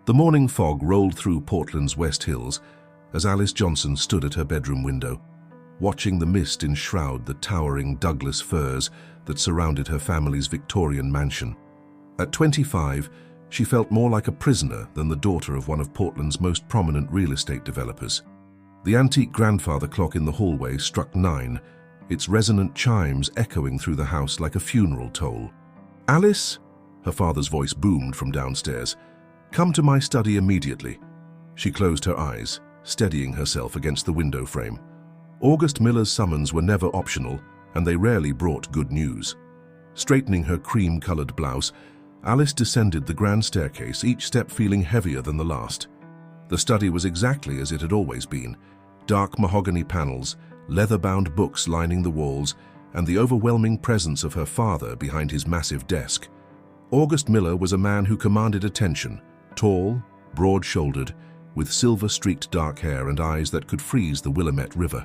The morning fog rolled through Portland's West Hills as Alice Johnson stood at her bedroom window, watching the mist enshroud the towering Douglas firs that surrounded her family's Victorian mansion. At 25, she felt more like a prisoner than the daughter of one of Portland's most prominent real estate developers. The antique grandfather clock in the hallway struck 9, its resonant chimes echoing through the house like a funeral toll. "Alice?" her father's voice boomed from downstairs. "Come to my study immediately." She closed her eyes, steadying herself against the window frame. August Miller's summons were never optional, and they rarely brought good news. Straightening her cream-colored blouse, Alice descended the grand staircase, each step feeling heavier than the last. The study was exactly as it had always been: dark mahogany panels, leather-bound books lining the walls, and the overwhelming presence of her father behind his massive desk. August Miller was a man who commanded attention, tall, broad-shouldered, with silver-streaked dark hair and eyes that could freeze the Willamette River.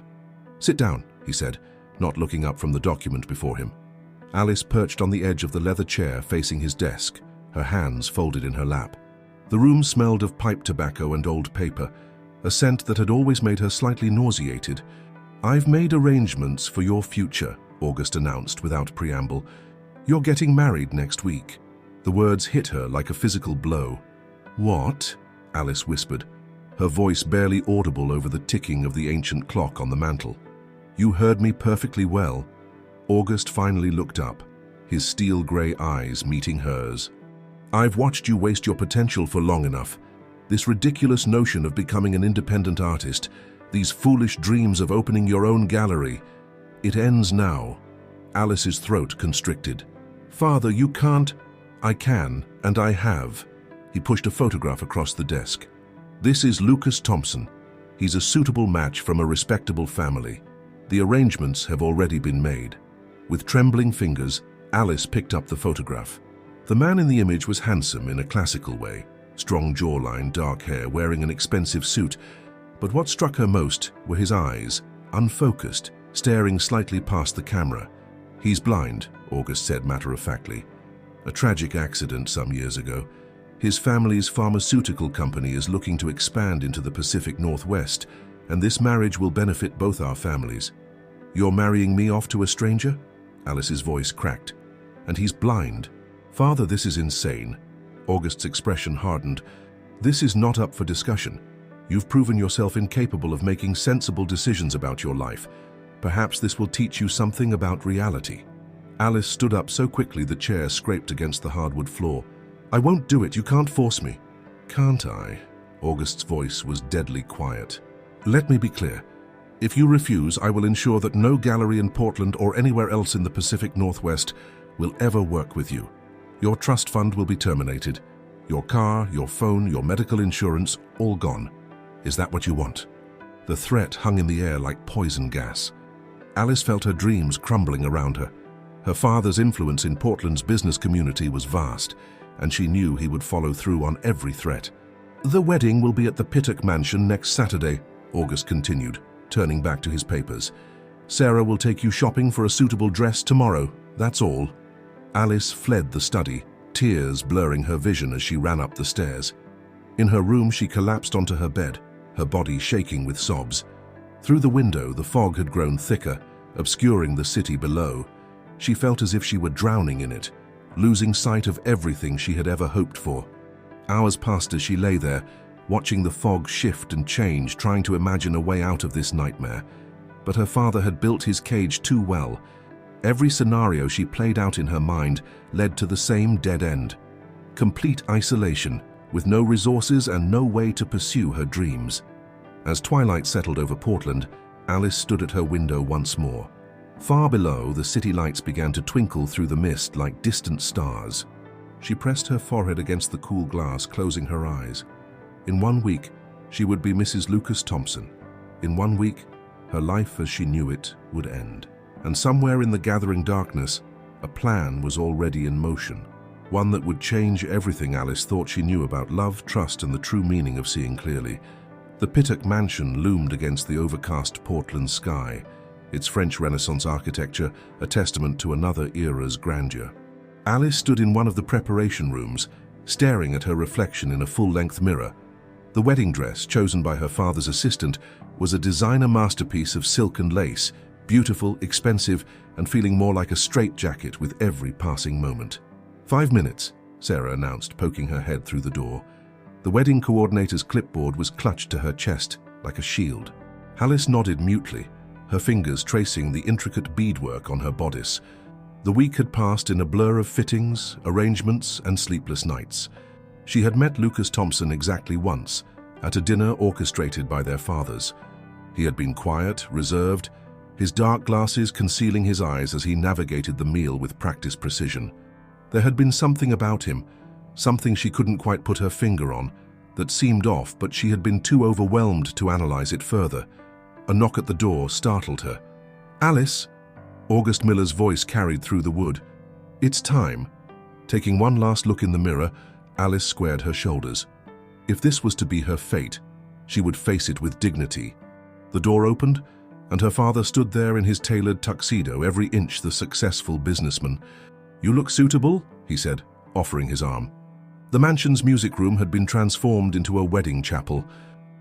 "Sit down," he said, not looking up from the document before him. Alice perched on the edge of the leather chair facing his desk, her hands folded in her lap. The room smelled of pipe tobacco and old paper, a scent that had always made her slightly nauseated. "I've made arrangements for your future," August announced without preamble. "You're getting married next week." The words hit her like a physical blow. "What?" Alice whispered, her voice barely audible over the ticking of the ancient clock on the mantel. "You heard me perfectly well." August finally looked up, his steel-gray eyes meeting hers. "I've watched you waste your potential for long enough. This ridiculous notion of becoming an independent artist, these foolish dreams of opening your own gallery. It ends now." Alice's throat constricted. "Father, you can't." "I can, and I have." He pushed a photograph across the desk. "This is Lucas Thompson. He's a suitable match from a respectable family. The arrangements have already been made." With trembling fingers, Alice picked up the photograph. The man in the image was handsome in a classical way, strong jawline, dark hair, wearing an expensive suit. But what struck her most were his eyes, unfocused, staring slightly past the camera. "He's blind," August said matter-of-factly. "A tragic accident some years ago. His family's pharmaceutical company is looking to expand into the Pacific Northwest, and this marriage will benefit both our families." "You're marrying me off to a stranger?" Alice's voice cracked. "And he's blind." "Father, this is insane." August's expression hardened. "This is not up for discussion. You've proven yourself incapable of making sensible decisions about your life. Perhaps this will teach you something about reality." Alice stood up so quickly the chair scraped against the hardwood floor. "I won't do it. You can't force me." "Can't I?" August's voice was deadly quiet. "Let me be clear. If you refuse, I will ensure that no gallery in Portland or anywhere else in the Pacific Northwest will ever work with you. Your trust fund will be terminated. Your car, your phone, your medical insurance, all gone. Is that what you want?" The threat hung in the air like poison gas. Alice felt her dreams crumbling around her. Her father's influence in Portland's business community was vast, and she knew he would follow through on every threat. "The wedding will be at the Pittock Mansion next Saturday," August continued, turning back to his papers. "Sarah will take you shopping for a suitable dress tomorrow. That's all." Alice fled the study, tears blurring her vision as she ran up the stairs. In her room, she collapsed onto her bed, her body shaking with sobs. Through the window, the fog had grown thicker, obscuring the city below. She felt as if she were drowning in it, losing sight of everything she had ever hoped for. Hours passed as she lay there, watching the fog shift and change, trying to imagine a way out of this nightmare. But her father had built his cage too well. Every scenario she played out in her mind led to the same dead end: complete isolation, with no resources and no way to pursue her dreams. As twilight settled over Portland, Alice stood at her window once more. Far below, the city lights began to twinkle through the mist like distant stars. She pressed her forehead against the cool glass, closing her eyes. In 1 week, she would be Mrs. Lucas Thompson. In 1 week, her life as she knew it would end. And somewhere in the gathering darkness, a plan was already in motion. One that would change everything Alice thought she knew about love, trust, and the true meaning of seeing clearly. The Pittock Mansion loomed against the overcast Portland sky, its French Renaissance architecture a testament to another era's grandeur. Alice stood in one of the preparation rooms, staring at her reflection in a full-length mirror. The wedding dress, chosen by her father's assistant, was a designer masterpiece of silk and lace, beautiful, expensive, and feeling more like a straitjacket with every passing moment. 5 minutes, Sarah announced, poking her head through the door. The wedding coordinator's clipboard was clutched to her chest like a shield. Alice nodded mutely, her fingers tracing the intricate beadwork on her bodice. The week had passed in a blur of fittings, arrangements, and sleepless nights. She had met Lucas Thompson exactly once, at a dinner orchestrated by their fathers. He had been quiet, reserved, his dark glasses concealing his eyes as he navigated the meal with practiced precision. There had been something about him, something she couldn't quite put her finger on, that seemed off, but she had been too overwhelmed to analyze it further. A knock at the door startled her. "Alice!" August Miller's voice carried through the wood. "It's time." Taking one last look in the mirror, Alice squared her shoulders. If this was to be her fate, she would face it with dignity. The door opened, and her father stood there in his tailored tuxedo, every inch the successful businessman. "You look suitable," he said, offering his arm. The mansion's music room had been transformed into a wedding chapel.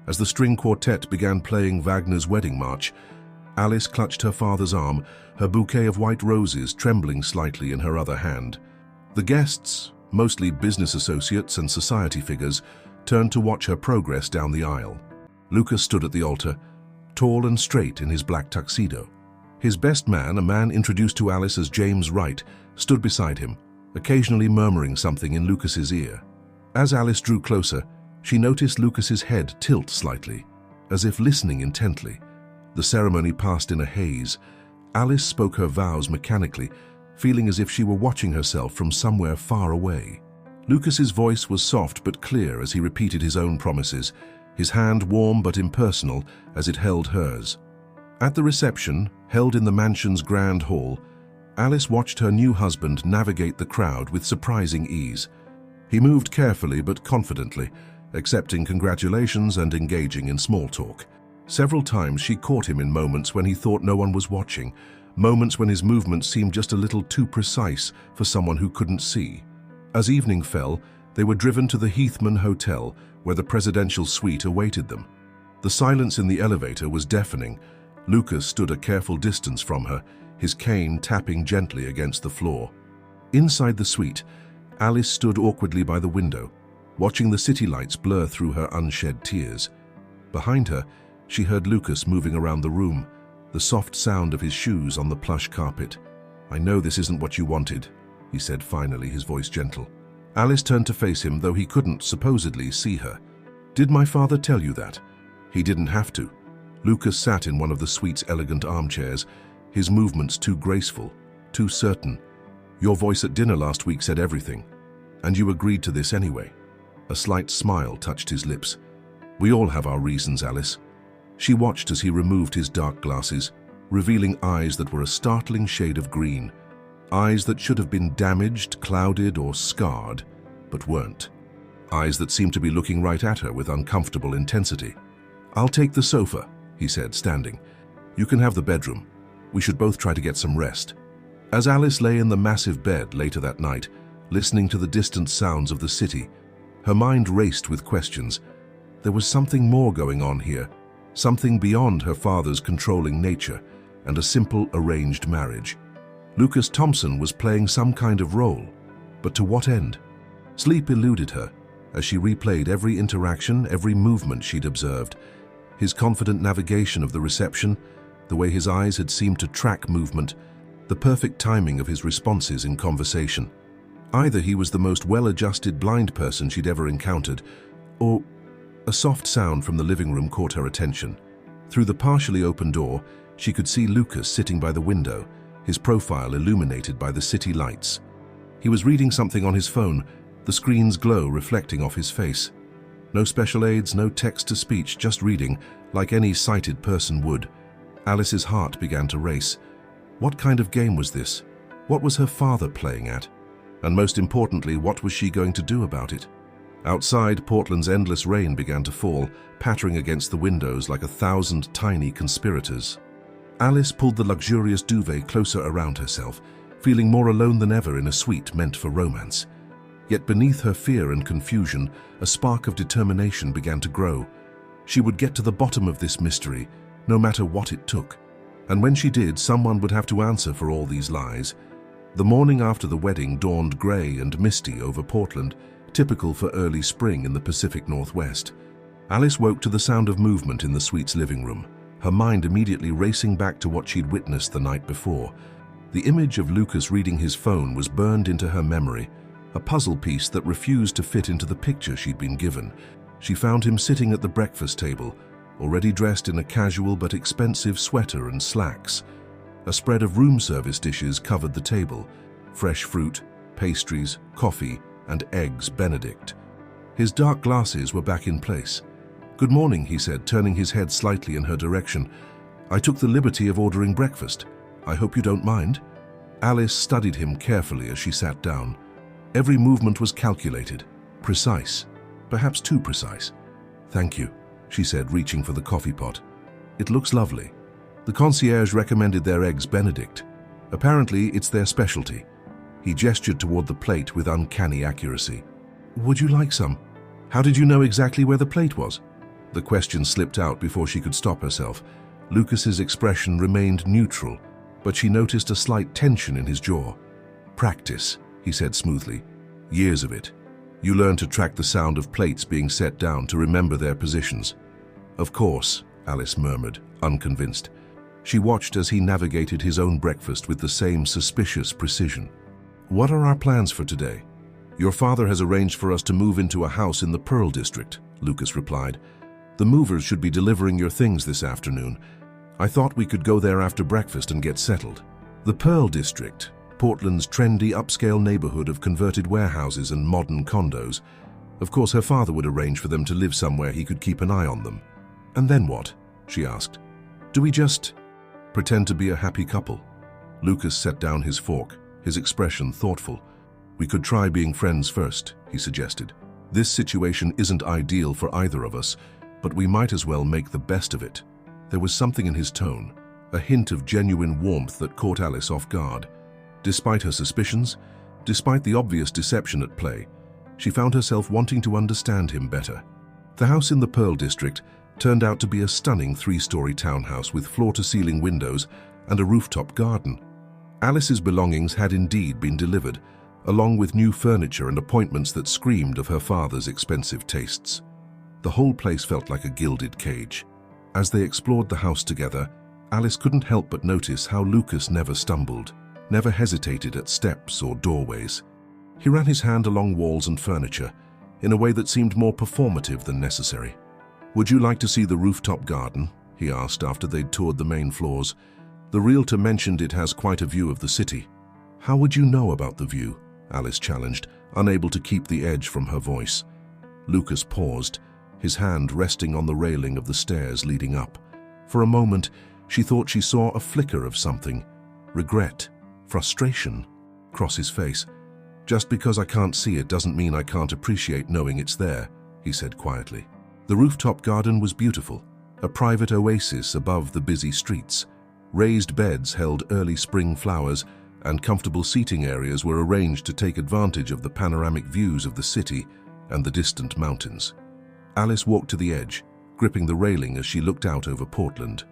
As the string quartet began playing Wagner's Wedding March, Alice clutched her father's arm, her bouquet of white roses trembling slightly in her other hand. The guests, mostly business associates and society figures, turned to watch her progress down the aisle. Lucas stood at the altar, tall and straight in his black tuxedo. His best man, a man introduced to Alice as James Wright, stood beside him, occasionally murmuring something in Lucas's ear. As Alice drew closer, she noticed Lucas's head tilt slightly, as if listening intently. The ceremony passed in a haze. Alice spoke her vows mechanically, feeling as if she were watching herself from somewhere far away. Lucas's voice was soft but clear as he repeated his own promises, his hand warm but impersonal as it held hers. At the reception, held in the mansion's grand hall, Alice watched her new husband navigate the crowd with surprising ease. He moved carefully but confidently, accepting congratulations and engaging in small talk. Several times she caught him in moments when he thought no one was watching, moments when his movements seemed just a little too precise for someone who couldn't see. As evening fell, they were driven to the Heathman Hotel, where the presidential suite awaited them. The silence in the elevator was deafening. Lucas stood a careful distance from her, his cane tapping gently against the floor. Inside the suite, Alice stood awkwardly by the window, watching the city lights blur through her unshed tears. Behind her, she heard Lucas moving around the room, the soft sound of his shoes on the plush carpet. "I know this isn't what you wanted," he said finally, his voice gentle. Alice turned to face him, though he couldn't supposedly see her. "Did my father tell you that?" "He didn't have to." Lucas sat in one of the suite's elegant armchairs, his movements too graceful, too certain. "Your voice at dinner last week said everything. And you agreed to this anyway." A slight smile touched his lips. "We all have our reasons, Alice." She watched as he removed his dark glasses, revealing eyes that were a startling shade of green. Eyes that should have been damaged, clouded, or scarred, but weren't. Eyes that seemed to be looking right at her with uncomfortable intensity. "I'll take the sofa," he said, standing. "You can have the bedroom. We should both try to get some rest." As Alice lay in the massive bed later that night, listening to the distant sounds of the city, her mind raced with questions. There was something more going on here, something beyond her father's controlling nature and a simple arranged marriage. Lucas Thompson was playing some kind of role, but to what end? Sleep eluded her as she replayed every interaction, every movement she'd observed. His confident navigation of the reception, the way his eyes had seemed to track movement, the perfect timing of his responses in conversation. Either he was the most well-adjusted blind person she'd ever encountered, or a soft sound from the living room caught her attention. Through the partially open door, she could see Lucas sitting by the window, his profile illuminated by the city lights. He was reading something on his phone, the screen's glow reflecting off his face. No special aids, no text-to-speech, just reading, like any sighted person would. Alice's heart began to race. What kind of game was this? What was her father playing at? And most importantly, what was she going to do about it? Outside, Portland's endless rain began to fall, pattering against the windows like 1,000 tiny conspirators. Alice pulled the luxurious duvet closer around herself, feeling more alone than ever in a suite meant for romance. Yet beneath her fear and confusion, a spark of determination began to grow. She would get to the bottom of this mystery, no matter what it took. And when she did, someone would have to answer for all these lies. The morning after the wedding dawned grey and misty over Portland, typical for early spring in the Pacific Northwest. Alice woke to the sound of movement in the suite's living room, her mind immediately racing back to what she'd witnessed the night before. The image of Lucas reading his phone was burned into her memory, a puzzle piece that refused to fit into the picture she'd been given. She found him sitting at the breakfast table, already dressed in a casual but expensive sweater and slacks. A spread of room service dishes covered the table: fresh fruit, pastries, coffee, and eggs Benedict. His dark glasses were back in place. "Good morning," he said, turning his head slightly in her direction. "I took the liberty of ordering breakfast. I hope you don't mind." Alice studied him carefully as she sat down. Every movement was calculated, precise, perhaps too precise. "Thank you," she said, reaching for the coffee pot. "It looks lovely." The concierge recommended their eggs Benedict. Apparently, it's their specialty. He gestured toward the plate with uncanny accuracy. "Would you like some? How did you know exactly where the plate was?" The question slipped out before she could stop herself. Lucas's expression remained neutral, but she noticed a slight tension in his jaw. "Practice," he said smoothly. "Years of it. You learn to track the sound of plates being set down, to remember their positions." "Of course," Alice murmured, unconvinced. She watched as he navigated his own breakfast with the same suspicious precision. "What are our plans for today?" "Your father has arranged for us to move into a house in the Pearl District," Lucas replied. "The movers should be delivering your things this afternoon. I thought we could go there after breakfast and get settled." The Pearl District, Portland's trendy upscale neighborhood of converted warehouses and modern condos. Of course, her father would arrange for them to live somewhere he could keep an eye on them. "And then what?" she asked. "Do we just pretend to be a happy couple?" Lucas set down his fork, his expression thoughtful. "We could try being friends first," he suggested. "This situation isn't ideal for either of us, but we might as well make the best of it." There was something in his tone, a hint of genuine warmth that caught Alice off guard. Despite her suspicions, despite the obvious deception at play, she found herself wanting to understand him better. The house in the Pearl District turned out to be a stunning 3-story townhouse with floor-to-ceiling windows and a rooftop garden. Alice's belongings had indeed been delivered, along with new furniture and appointments that screamed of her father's expensive tastes. The whole place felt like a gilded cage. As they explored the house together, Alice couldn't help but notice how Lucas never stumbled, never hesitated at steps or doorways. He ran his hand along walls and furniture in a way that seemed more performative than necessary. "Would you like to see the rooftop garden?" he asked after they'd toured the main floors. "The realtor mentioned it has quite a view of the city." "How would you know about the view?" Alice challenged, unable to keep the edge from her voice. Lucas paused, his hand resting on the railing of the stairs leading up. For a moment, she thought she saw a flicker of something, regret, frustration, cross his face. "Just because I can't see it doesn't mean I can't appreciate knowing it's there," he said quietly. The rooftop garden was beautiful, a private oasis above the busy streets. Raised beds held early spring flowers, and comfortable seating areas were arranged to take advantage of the panoramic views of the city and the distant mountains. Alice walked to the edge, gripping the railing as she looked out over Portland.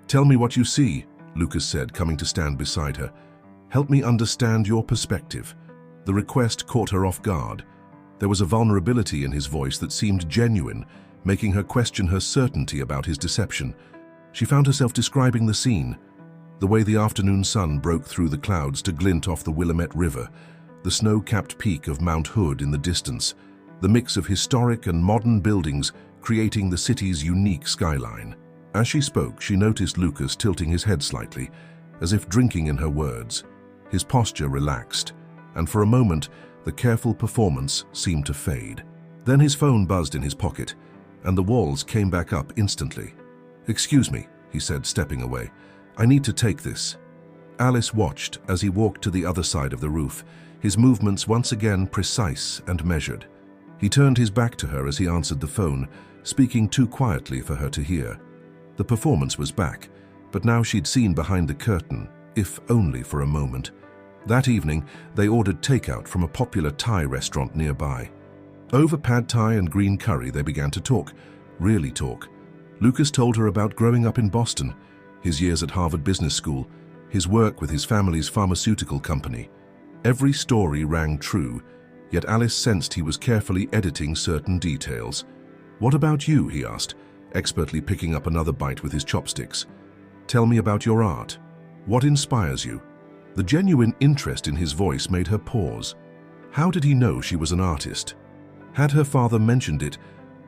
"Tell me what you see," Lucas said, coming to stand beside her. "Help me understand your perspective." The request caught her off guard. There was a vulnerability in his voice that seemed genuine, making her question her certainty about his deception. She found herself describing the scene, the way the afternoon sun broke through the clouds to glint off the Willamette River, the snow-capped peak of Mount Hood in the distance, the mix of historic and modern buildings creating the city's unique skyline. As she spoke, she noticed Lucas tilting his head slightly, as if drinking in her words. His posture relaxed, and for a moment, the careful performance seemed to fade. Then his phone buzzed in his pocket, and the walls came back up instantly. "Excuse me," he said, stepping away. "I need to take this." Alice watched as he walked to the other side of the roof, his movements once again precise and measured. He turned his back to her as he answered the phone, speaking too quietly for her to hear. The performance was back, but now she'd seen behind the curtain, if only for a moment. That evening, they ordered takeout from a popular Thai restaurant nearby. Over pad Thai and green curry, they began to talk, really talk. Lucas told her about growing up in Boston, his years at Harvard Business School, his work with his family's pharmaceutical company. Every story rang true, yet Alice sensed he was carefully editing certain details. "What about you?" he asked, expertly picking up another bite with his chopsticks. "Tell me about your art. What inspires you?" The genuine interest in his voice made her pause. How did he know she was an artist? Had her father mentioned it,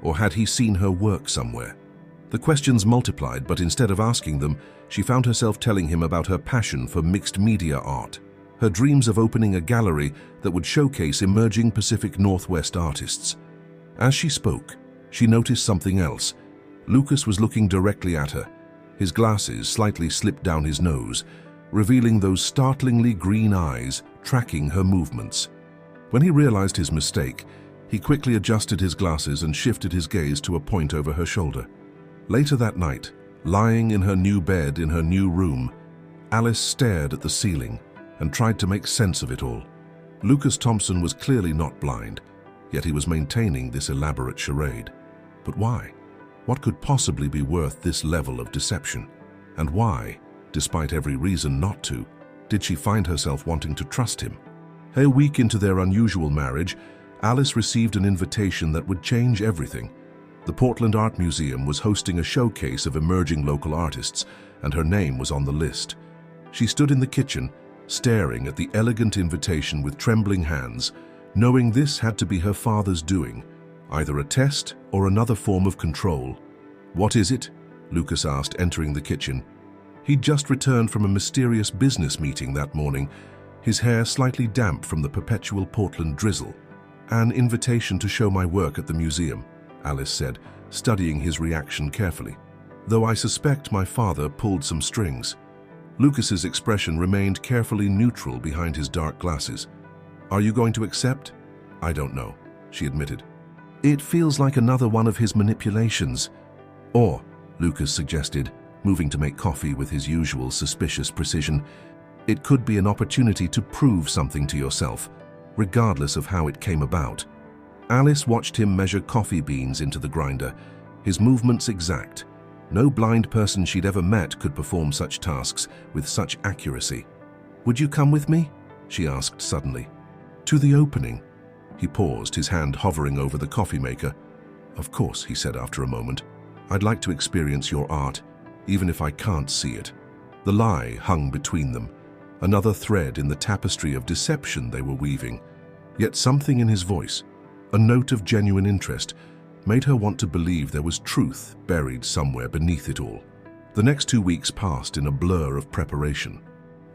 or had he seen her work somewhere? The questions multiplied, but instead of asking them, she found herself telling him about her passion for mixed media art, her dreams of opening a gallery that would showcase emerging Pacific Northwest artists. As she spoke, she noticed something else. Lucas was looking directly at her. His glasses slightly slipped down his nose, revealing those startlingly green eyes tracking her movements. When he realized his mistake, he quickly adjusted his glasses and shifted his gaze to a point over her shoulder. Later that night, lying in her new bed in her new room, Alice stared at the ceiling and tried to make sense of it all. Lucas Thompson was clearly not blind, yet he was maintaining this elaborate charade. But why? What could possibly be worth this level of deception? And why, despite every reason not to, did she find herself wanting to trust him? A week into their unusual marriage, Alice received an invitation that would change everything. The Portland Art Museum was hosting a showcase of emerging local artists, and her name was on the list. She stood in the kitchen, staring at the elegant invitation with trembling hands, knowing this had to be her father's doing, either a test or another form of control. "What is it?" Lucas asked, entering the kitchen. He'd just returned from a mysterious business meeting that morning, his hair slightly damp from the perpetual Portland drizzle. "An invitation to show my work at the museum," Alice said, studying his reaction carefully. "Though I suspect my father pulled some strings." Lucas's expression remained carefully neutral behind his dark glasses. "Are you going to accept?" "I don't know," she admitted. "It feels like another one of his manipulations." "Or," Lucas suggested, moving to make coffee with his usual suspicious precision, "it could be an opportunity to prove something to yourself, regardless of how it came about." Alice watched him measure coffee beans into the grinder, his movements exact. No blind person she'd ever met could perform such tasks with such accuracy. "Would you come with me?" she asked suddenly. "To the opening?" He paused, his hand hovering over the coffee maker. "Of course," he said after a moment. "I'd like to experience your art, even if I can't see it." The lie hung between them, another thread in the tapestry of deception they were weaving. Yet something in his voice, a note of genuine interest, made her want to believe there was truth buried somewhere beneath it all. The next 2 weeks passed in a blur of preparation.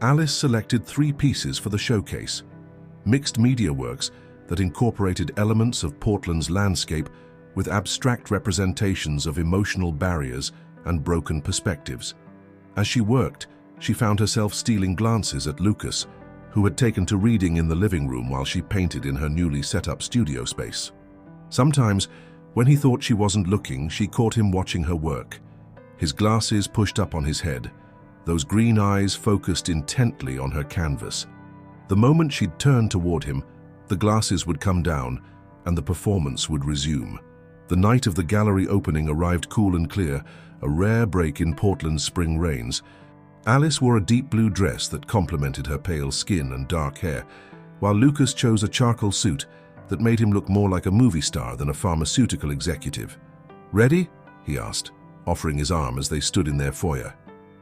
Alice selected 3 pieces for the showcase, mixed media works that incorporated elements of Portland's landscape with abstract representations of emotional barriers and broken perspectives. As she worked, she found herself stealing glances at Lucas, who had taken to reading in the living room while she painted in her newly set-up studio space. Sometimes, when he thought she wasn't looking, she caught him watching her work. His glasses pushed up on his head, those green eyes focused intently on her canvas. The moment she'd turn toward him, the glasses would come down and the performance would resume. The night of the gallery opening arrived cool and clear, a rare break in Portland's spring rains. Alice wore a deep blue dress that complemented her pale skin and dark hair, while Lucas chose a charcoal suit that made him look more like a movie star than a pharmaceutical executive. "Ready?" he asked, offering his arm as they stood in their foyer.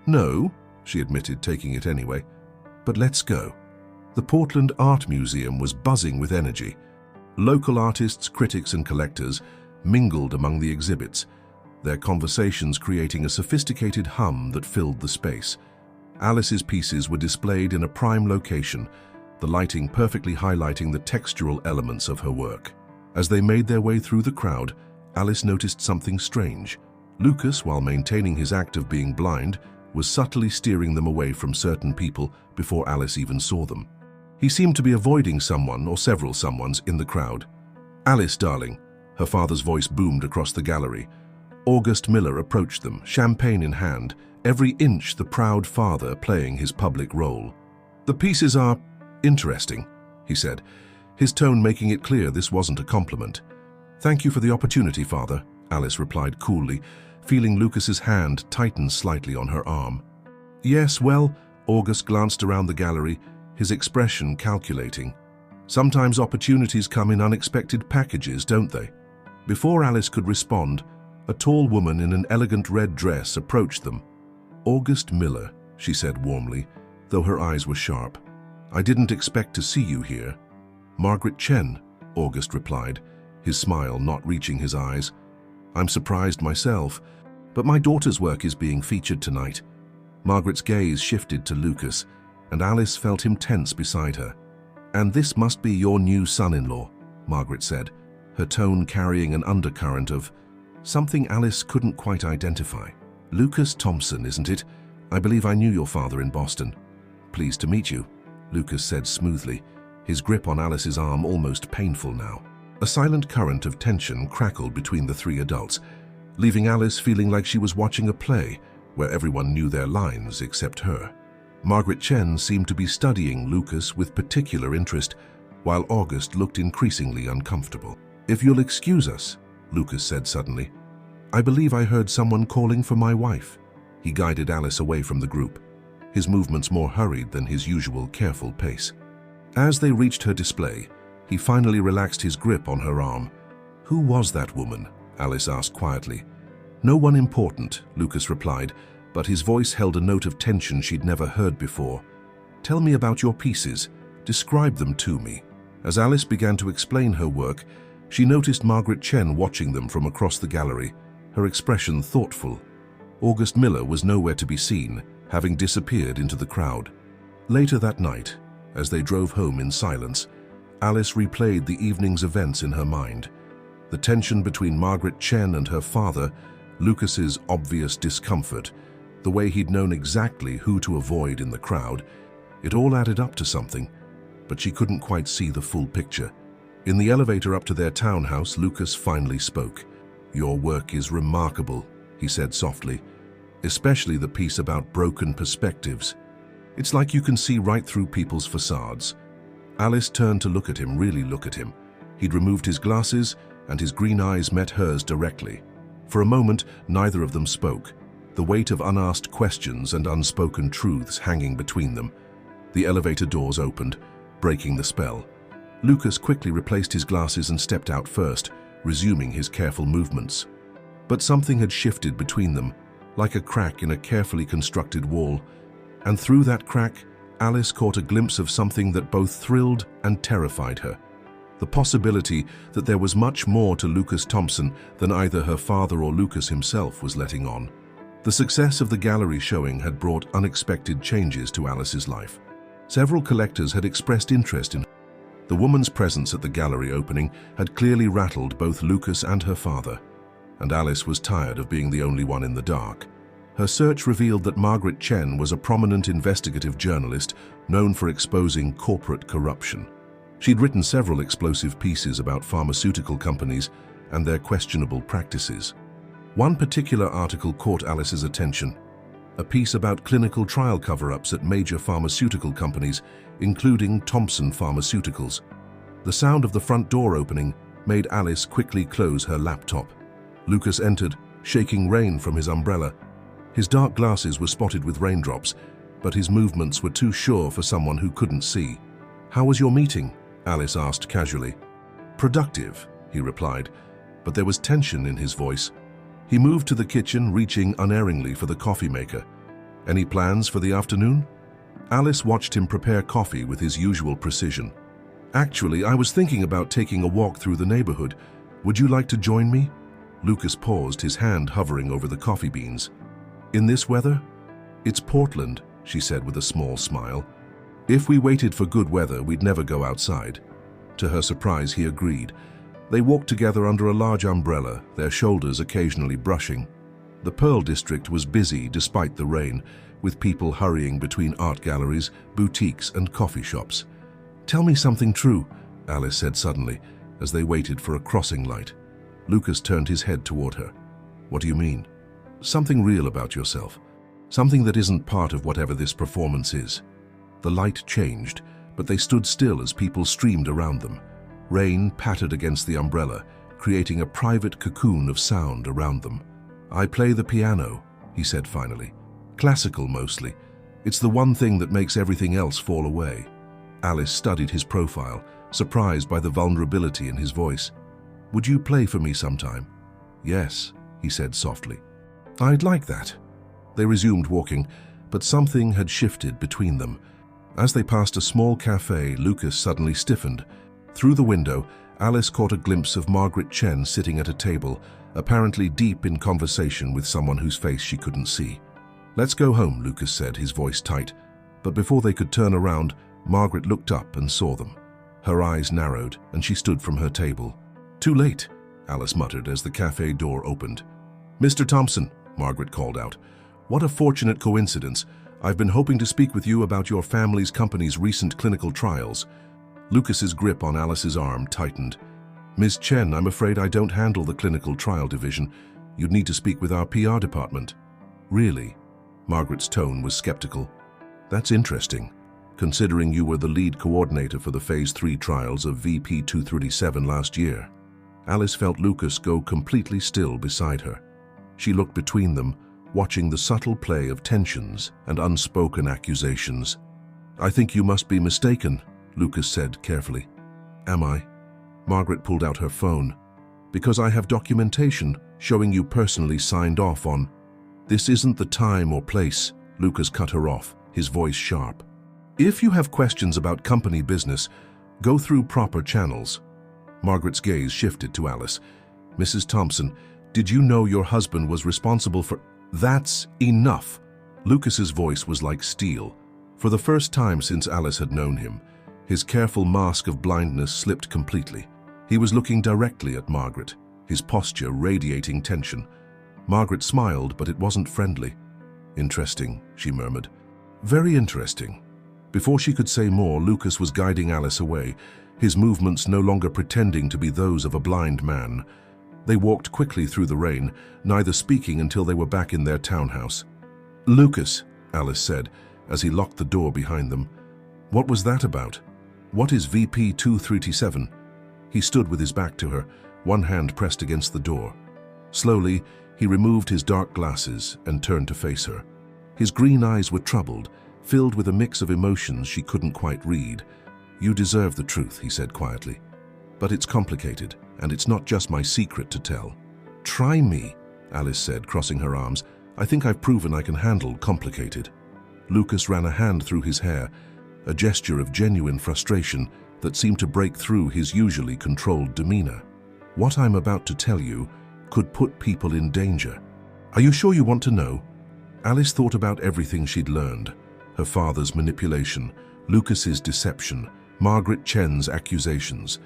"No," she admitted, taking it anyway. "But let's go." The Portland Art Museum was buzzing with energy. Local artists, critics, and collectors mingled among the exhibits, their conversations creating a sophisticated hum that filled the space. Alice's pieces were displayed in a prime location, the lighting perfectly highlighting the textural elements of her work. As they made their way through the crowd, Alice noticed something strange. Lucas, while maintaining his act of being blind, was subtly steering them away from certain people before Alice even saw them. He seemed to be avoiding someone or several someones in the crowd. "Alice, darling," her father's voice boomed across the gallery. August Miller approached them, champagne in hand, every inch the proud father playing his public role. "The pieces are..." Interesting, he said, his tone making it clear this wasn't a compliment. Thank you for the opportunity, Father, Alice replied coolly, feeling Lucas's hand tighten slightly on her arm. Yes, well, August glanced around the gallery, his expression calculating. Sometimes opportunities come in unexpected packages, don't they? Before Alice could respond, a tall woman in an elegant red dress approached them. August Miller, she said warmly, though her eyes were sharp. I didn't expect to see you here. Margaret Chen, August replied, his smile not reaching his eyes. I'm surprised myself, but my daughter's work is being featured tonight. Margaret's gaze shifted to Lucas, and Alice felt him tense beside her. And this must be your new son-in-law, Margaret said, her tone carrying an undercurrent of something Alice couldn't quite identify. Lucas Thompson, isn't it? I believe I knew your father in Boston. Pleased to meet you, Lucas said smoothly, his grip on Alice's arm almost painful now. A silent current of tension crackled between the three adults, leaving Alice feeling like she was watching a play where everyone knew their lines except her. Margaret Chen seemed to be studying Lucas with particular interest, while August looked increasingly uncomfortable. If you'll excuse us, Lucas said suddenly, I believe I heard someone calling for my wife. He guided Alice away from the group, his movements more hurried than his usual careful pace. As they reached her display, he finally relaxed his grip on her arm. Who was that woman? Alice asked quietly. No one important, Lucas replied, but his voice held a note of tension she'd never heard before. Tell me about your pieces. Describe them to me. As Alice began to explain her work, she noticed Margaret Chen watching them from across the gallery, her expression thoughtful. August Miller was nowhere to be seen, having disappeared into the crowd. Later that night, as they drove home in silence, Alice replayed the evening's events in her mind. The tension between Margaret Chen and her father, Lucas's obvious discomfort, the way he'd known exactly who to avoid in the crowd, it all added up to something, but she couldn't quite see the full picture. In the elevator up to their townhouse, Lucas finally spoke. Your work is remarkable, he said softly, especially the piece about broken perspectives. It's like you can see right through people's facades. Alice turned to look at him, really look at him. He'd removed his glasses, and his green eyes met hers directly. For a moment, neither of them spoke, the weight of unasked questions and unspoken truths hanging between them. The elevator doors opened, breaking the spell. Lucas quickly replaced his glasses and stepped out first, resuming his careful movements. But something had shifted between them, like a crack in a carefully constructed wall, and through that crack, Alice caught a glimpse of something that both thrilled and terrified her. The possibility that there was much more to Lucas Thompson than either her father or Lucas himself was letting on. The success of the gallery showing had brought unexpected changes to Alice's life. Several collectors had expressed interest in her. The woman's presence at the gallery opening had clearly rattled both Lucas and her father, and Alice was tired of being the only one in the dark. Her search revealed that Margaret Chen was a prominent investigative journalist known for exposing corporate corruption. She'd written several explosive pieces about pharmaceutical companies and their questionable practices. One particular article caught Alice's attention, a piece about clinical trial cover-ups at major pharmaceutical companies, including Thompson Pharmaceuticals. The sound of the front door opening made Alice quickly close her laptop. Lucas entered, shaking rain from his umbrella. His dark glasses were spotted with raindrops, but his movements were too sure for someone who couldn't see. How was your meeting? Alice asked casually. Productive, he replied, but there was tension in his voice. He moved to the kitchen, reaching unerringly for the coffee maker. Any plans for the afternoon? Alice watched him prepare coffee with his usual precision. Actually, I was thinking about taking a walk through the neighborhood. Would you like to join me? Lucas paused, his hand hovering over the coffee beans. In this weather? It's Portland, she said with a small smile. If we waited for good weather, we'd never go outside. To her surprise, he agreed. They walked together under a large umbrella, their shoulders occasionally brushing. The Pearl District was busy despite the rain, with people hurrying between art galleries, boutiques, and coffee shops. Tell me something true, Alice said suddenly, as they waited for a crossing light. Lucas turned his head toward her. What do you mean? Something real about yourself. Something that isn't part of whatever this performance is. The light changed, but they stood still as people streamed around them. Rain pattered against the umbrella, creating a private cocoon of sound around them. "I play the piano," he said finally. "Classical mostly. It's the one thing that makes everything else fall away." Alice studied his profile, surprised by the vulnerability in his voice. "Would you play for me sometime?" "Yes," he said softly. "I'd like that." They resumed walking, but something had shifted between them. As they passed a small cafe, Lucas suddenly stiffened. Through the window, Alice caught a glimpse of Margaret Chen sitting at a table, apparently deep in conversation with someone whose face she couldn't see. "Let's go home," Lucas said, his voice tight. But before they could turn around, Margaret looked up and saw them. Her eyes narrowed, and she stood from her table. "Too late," Alice muttered as the cafe door opened. "Mr. Thompson," Margaret called out. "What a fortunate coincidence. I've been hoping to speak with you about your family's company's recent clinical trials." Lucas's grip on Alice's arm tightened. "Ms. Chen, I'm afraid I don't handle the clinical trial division. You'd need to speak with our PR department." "Really?" Margaret's tone was skeptical. "That's interesting, considering you were the lead coordinator for the Phase 3 trials of VP-237 last year." Alice felt Lucas go completely still beside her. She looked between them, watching the subtle play of tensions and unspoken accusations. "I think you must be mistaken," Lucas said carefully. "Am I?" Margaret pulled out her phone. "Because I have documentation showing you personally signed off on—" "This isn't the time or place," Lucas cut her off, his voice sharp. "If you have questions about company business, go through proper channels." Margaret's gaze shifted to Alice. "Mrs. Thompson, did you know your husband was responsible for—" "That's enough!" Lucas's voice was like steel. For the first time since Alice had known him, his careful mask of blindness slipped completely. He was looking directly at Margaret, his posture radiating tension. Margaret smiled, but it wasn't friendly. "Interesting," she murmured. "Very interesting." Before she could say more, Lucas was guiding Alice away, his movements no longer pretending to be those of a blind man. They walked quickly through the rain, neither speaking until they were back in their townhouse. "Lucas," Alice said, as he locked the door behind them. "What was that about? What is VP-237? He stood with his back to her, one hand pressed against the door. Slowly, he removed his dark glasses and turned to face her. His green eyes were troubled, filled with a mix of emotions she couldn't quite read. "You deserve the truth," he said quietly. "But it's complicated, and it's not just my secret to tell." "Try me," Alice said, crossing her arms. "I think I've proven I can handle complicated." Lucas ran a hand through his hair, a gesture of genuine frustration that seemed to break through his usually controlled demeanor. "What I'm about to tell you could put people in danger. Are you sure you want to know?" Alice thought about everything she'd learned. Her father's manipulation, Lucas's deception, Margaret Chen's accusations.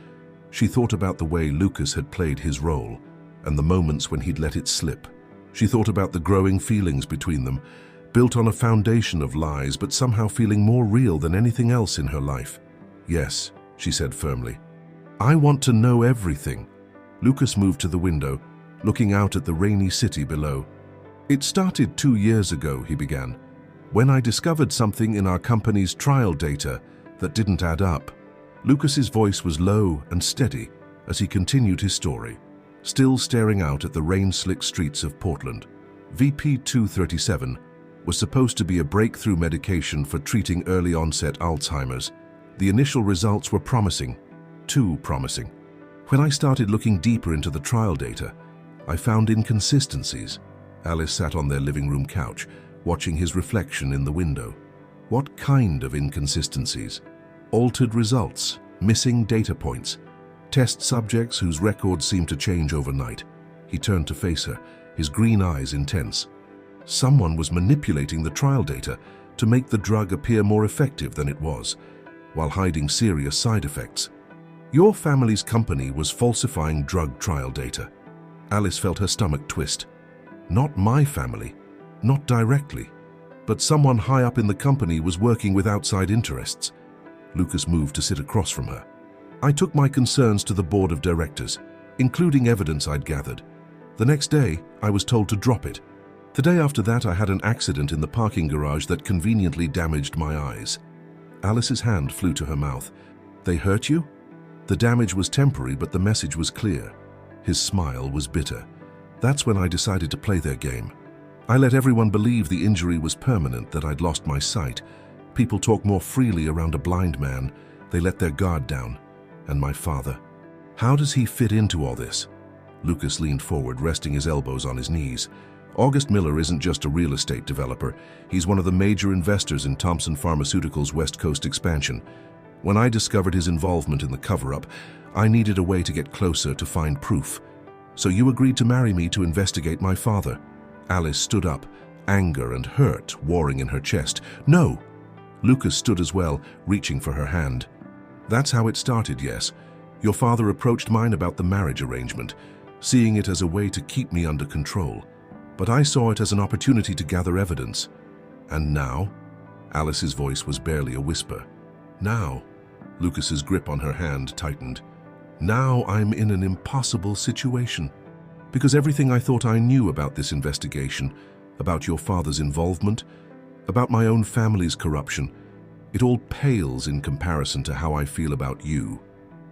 She thought about the way Lucas had played his role, and the moments when he'd let it slip. She thought about the growing feelings between them, built on a foundation of lies, but somehow feeling more real than anything else in her life. "Yes," she said firmly. "I want to know everything." Lucas moved to the window, looking out at the rainy city below. "It started 2 years ago," he began, "when I discovered something in our company's trial data that didn't add up." Lucas's voice was low and steady as he continued his story, still staring out at the rain-slicked streets of Portland. VP-237 was supposed to be a breakthrough medication for treating early-onset Alzheimer's. The initial results were promising, too promising. When I started looking deeper into the trial data, I found inconsistencies. Alice sat on their living room couch, watching his reflection in the window. What kind of inconsistencies? Altered results, missing data points, test subjects whose records seemed to change overnight. He turned to face her, his green eyes intense. Someone was manipulating the trial data to make the drug appear more effective than it was, while hiding serious side effects. Your family's company was falsifying drug trial data. Alice felt her stomach twist. Not my family, not directly, but someone high up in the company was working with outside interests. Lucas moved to sit across from her. I took my concerns to the board of directors, including evidence I'd gathered. The next day, I was told to drop it. The day after that, I had an accident in the parking garage that conveniently damaged my eyes. Alice's hand flew to her mouth. They hurt you? The damage was temporary, but the message was clear. His smile was bitter. That's when I decided to play their game. I let everyone believe the injury was permanent, that I'd lost my sight. People talk more freely around a blind man. They let their guard down. And my father. How does he fit into all this? Lucas leaned forward, resting his elbows on his knees. August Miller isn't just a real estate developer. He's one of the major investors in Thompson Pharmaceuticals' West Coast expansion. When I discovered his involvement in the cover-up, I needed a way to get closer, to find proof. So you agreed to marry me to investigate my father. Alice stood up, anger and hurt warring in her chest. No! Lucas stood as well, reaching for her hand. That's how it started, yes. Your father approached mine about the marriage arrangement, seeing it as a way to keep me under control. But I saw it as an opportunity to gather evidence. And now? Alice's voice was barely a whisper. Now? Lucas's grip on her hand tightened. Now I'm in an impossible situation. Because everything I thought I knew about this investigation, about your father's involvement, about my own family's corruption, it all pales in comparison to how I feel about you.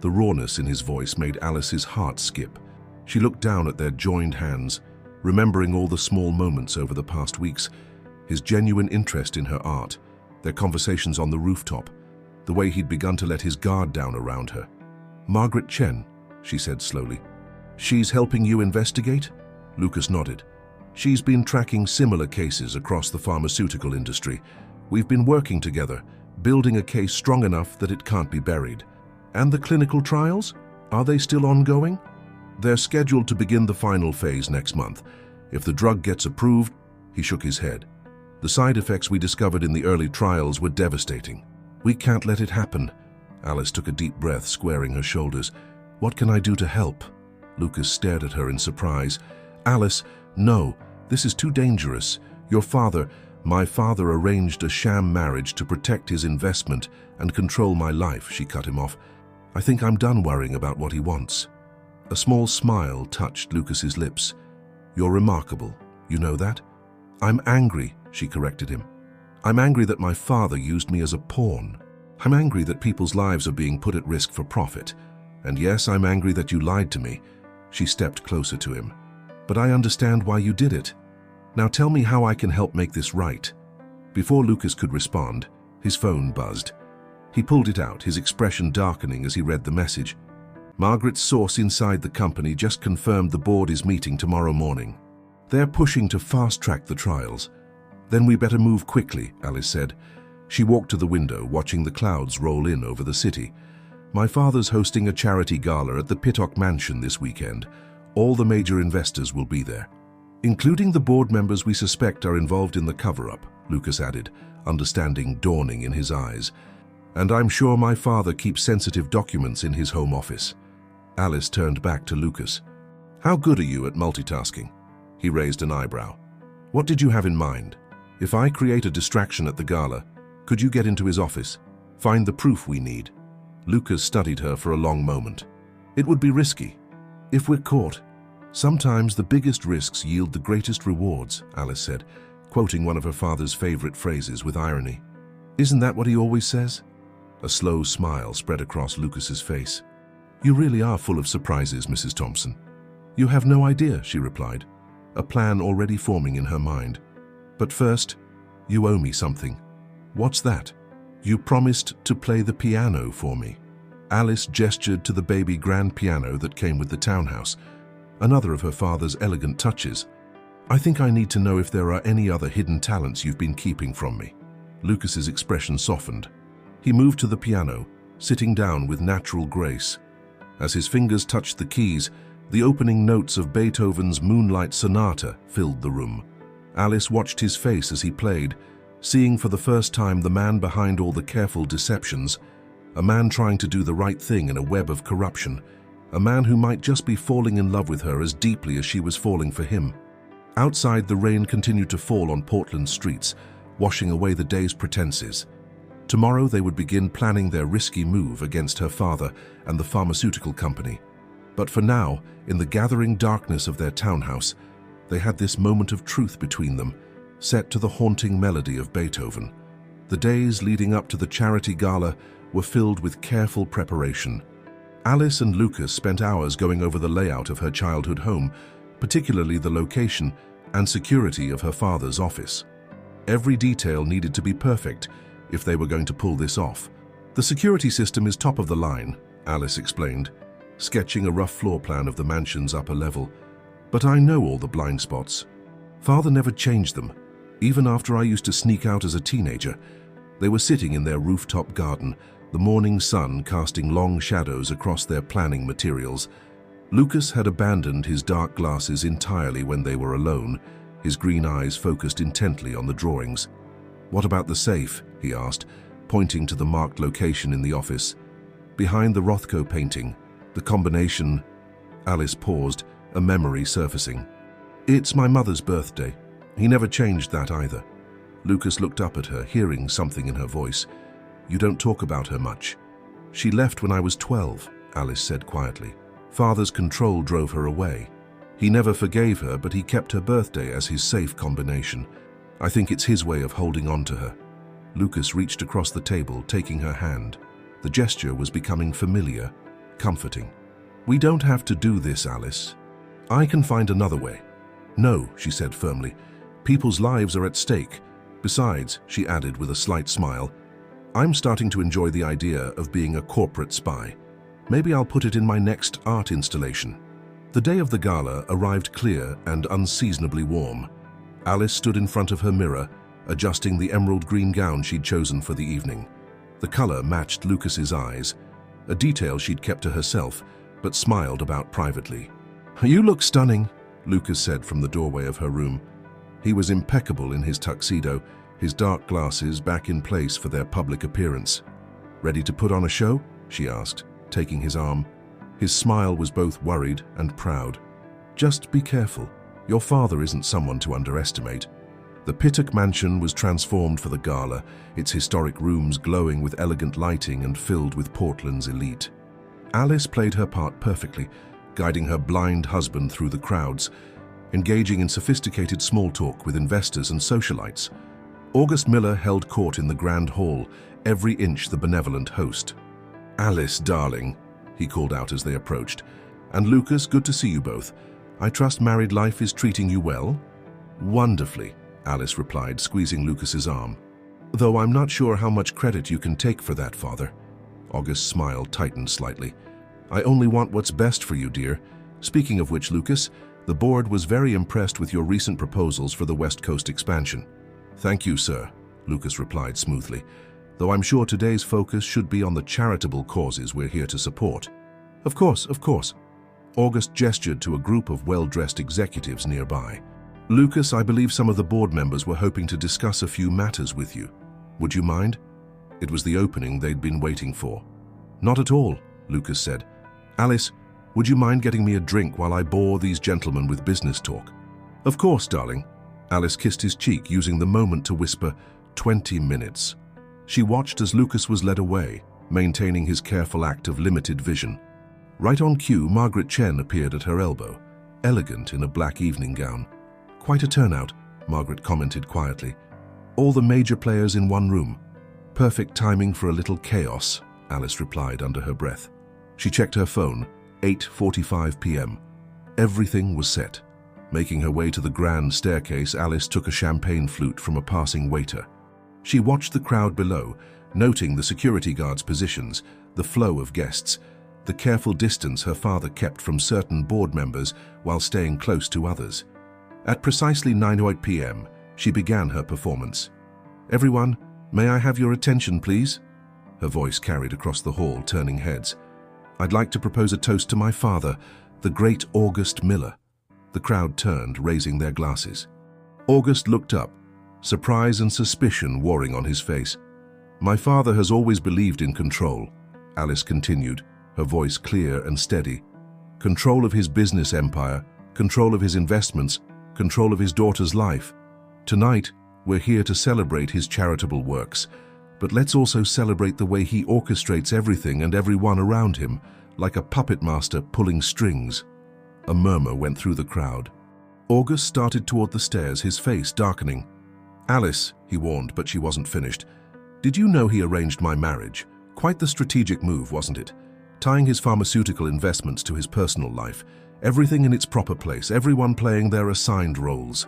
The rawness in his voice made Alice's heart skip. She looked down at their joined hands, remembering all the small moments over the past weeks, his genuine interest in her art, their conversations on the rooftop, the way he'd begun to let his guard down around her. Margaret Chen, she said slowly. She's helping you investigate? Lucas nodded. She's been tracking similar cases across the pharmaceutical industry. We've been working together, building a case strong enough that it can't be buried. And the clinical trials? Are they still ongoing? They're scheduled to begin the final phase next month. If the drug gets approved, he shook his head. The side effects we discovered in the early trials were devastating. We can't let it happen. Alice took a deep breath, squaring her shoulders. What can I do to help? Lucas stared at her in surprise. Alice, no, this is too dangerous. My father arranged a sham marriage to protect his investment and control my life, she cut him off. I think I'm done worrying about what he wants. A small smile touched Lucas's lips. You're remarkable, you know that? I'm angry, she corrected him. I'm angry that my father used me as a pawn. I'm angry that people's lives are being put at risk for profit. And yes, I'm angry that you lied to me. She stepped closer to him. But I understand why you did it. Now tell me how I can help make this right. Before Lucas could respond, his phone buzzed. He pulled it out, his expression darkening as he read the message. Margaret's source inside the company just confirmed the board is meeting tomorrow morning. They're pushing to fast-track the trials. Then we better move quickly, Alice said. She walked to the window, watching the clouds roll in over the city. My father's hosting a charity gala at the Pittock Mansion this weekend. All the major investors will be there, including the board members we suspect are involved in the cover-up, Lucas added, understanding dawning in his eyes. And I'm sure my father keeps sensitive documents in his home office. Alice turned back to Lucas. How good are you at multitasking? He raised an eyebrow. What did you have in mind? If I create a distraction at the gala, could you get into his office? Find the proof we need. Lucas studied her for a long moment. It would be risky. If we're caught, sometimes the biggest risks yield the greatest rewards, Alice said, quoting one of her father's favorite phrases with irony. Isn't that what he always says? A slow smile spread across Lucas's face. You really are full of surprises, Mrs. Thompson. You have no idea, she replied, a plan already forming in her mind. But first, you owe me something. What's that? You promised to play the piano for me. Alice gestured to the baby grand piano that came with the townhouse, another of her father's elegant touches. I think I need to know if there are any other hidden talents you've been keeping from me. Lucas's expression softened. He moved to the piano, sitting down with natural grace. As his fingers touched the keys, the opening notes of Beethoven's Moonlight Sonata filled the room. Alice watched his face as he played, seeing for the first time the man behind all the careful deceptions, a man trying to do the right thing in a web of corruption, a man who might just be falling in love with her as deeply as she was falling for him. Outside, the rain continued to fall on Portland's streets, washing away the day's pretenses. Tomorrow they would begin planning their risky move against her father and the pharmaceutical company. But for now, in the gathering darkness of their townhouse, they had this moment of truth between them, set to the haunting melody of Beethoven. The days leading up to the charity gala were filled with careful preparation. Alice and Lucas spent hours going over the layout of her childhood home, particularly the location and security of her father's office. Every detail needed to be perfect if they were going to pull this off. "The security system is top of the line," Alice explained, sketching a rough floor plan of the mansion's upper level. "But I know all the blind spots. Father never changed them, even after I used to sneak out as a teenager." They were sitting in their rooftop garden, the morning sun casting long shadows across their planning materials. Lucas had abandoned his dark glasses entirely when they were alone, his green eyes focused intently on the drawings. "What about the safe?" he asked, pointing to the marked location in the office. "Behind the Rothko painting. The combination—" Alice paused, a memory surfacing. "It's my mother's birthday. He never changed that either." Lucas looked up at her, hearing something in her voice. "You don't talk about her much." "She left when I was 12, Alice said quietly. "Father's control drove her away. He never forgave her, but he kept her birthday as his safe combination. I think it's his way of holding on to her." Lucas reached across the table, taking her hand. The gesture was becoming familiar, comforting. "We don't have to do this, Alice. I can find another way." "No," she said firmly. "People's lives are at stake. Besides," she added with a slight smile, "I'm starting to enjoy the idea of being a corporate spy. Maybe I'll put it in my next art installation." The day of the gala arrived clear and unseasonably warm. Alice stood in front of her mirror, adjusting the emerald green gown she'd chosen for the evening. The color matched Lucas's eyes, a detail she'd kept to herself, but smiled about privately. "You look stunning," Lucas said from the doorway of her room. He was impeccable in his tuxedo, his dark glasses back in place for their public appearance. "Ready to put on a show?" she asked, taking his arm. His smile was both worried and proud. "Just be careful. Your father isn't someone to underestimate." The Pittock mansion was transformed for the gala, its historic rooms glowing with elegant lighting and filled with Portland's elite. Alice played her part perfectly, guiding her blind husband through the crowds, engaging in sophisticated small talk with investors and socialites. August Miller held court in the grand hall, every inch the benevolent host. "Alice, darling," he called out as they approached. "And Lucas, good to see you both. I trust married life is treating you well?" "Wonderfully," Alice replied, squeezing Lucas's arm. "Though I'm not sure how much credit you can take for that, Father." August's smile tightened slightly. "I only want what's best for you, dear. Speaking of which, Lucas, the board was very impressed with your recent proposals for the West Coast expansion." "Thank you, sir," Lucas replied smoothly, "though I'm sure today's focus should be on the charitable causes we're here to support." Of course, of course." August gestured to a group of well-dressed executives nearby. "Lucas, I believe some of the board members were hoping to discuss a few matters with you. Would you mind?" It was the opening they'd been waiting for. "Not at all," Lucas said. "Alice, would you mind getting me a drink while I bore these gentlemen with business talk?" "Of course, darling." Alice kissed his cheek, using the moment to whisper, 20 minutes. She watched as Lucas was led away, maintaining his careful act of limited vision. Right on cue, Margaret Chen appeared at her elbow, elegant in a black evening gown. "Quite a turnout," Margaret commented quietly. "All the major players in one room. Perfect timing for a little chaos," Alice replied under her breath. She checked her phone, 8:45 p.m. Everything was set. Making her way to the grand staircase, Alice took a champagne flute from a passing waiter. She watched the crowd below, noting the security guards' positions, the flow of guests, the careful distance her father kept from certain board members while staying close to others. At precisely 9:08 p.m., she began her performance. "Everyone, may I have your attention, please?" Her voice carried across the hall, turning heads. "I'd like to propose a toast to my father, the great August Miller." The crowd turned, raising their glasses. August looked up, surprise and suspicion warring on his face. "My father has always believed in control," Alice continued, her voice clear and steady. "Control of his business empire, control of his investments, control of his daughter's life. Tonight, we're here to celebrate his charitable works, but let's also celebrate the way he orchestrates everything and everyone around him, like a puppet master pulling strings." A murmur went through the crowd. August started toward the stairs, his face darkening. "Alice," he warned, but she wasn't finished. Did you know he arranged my marriage? Quite the strategic move, wasn't it? Tying his pharmaceutical investments to his personal life, everything in its proper place, everyone playing their assigned roles.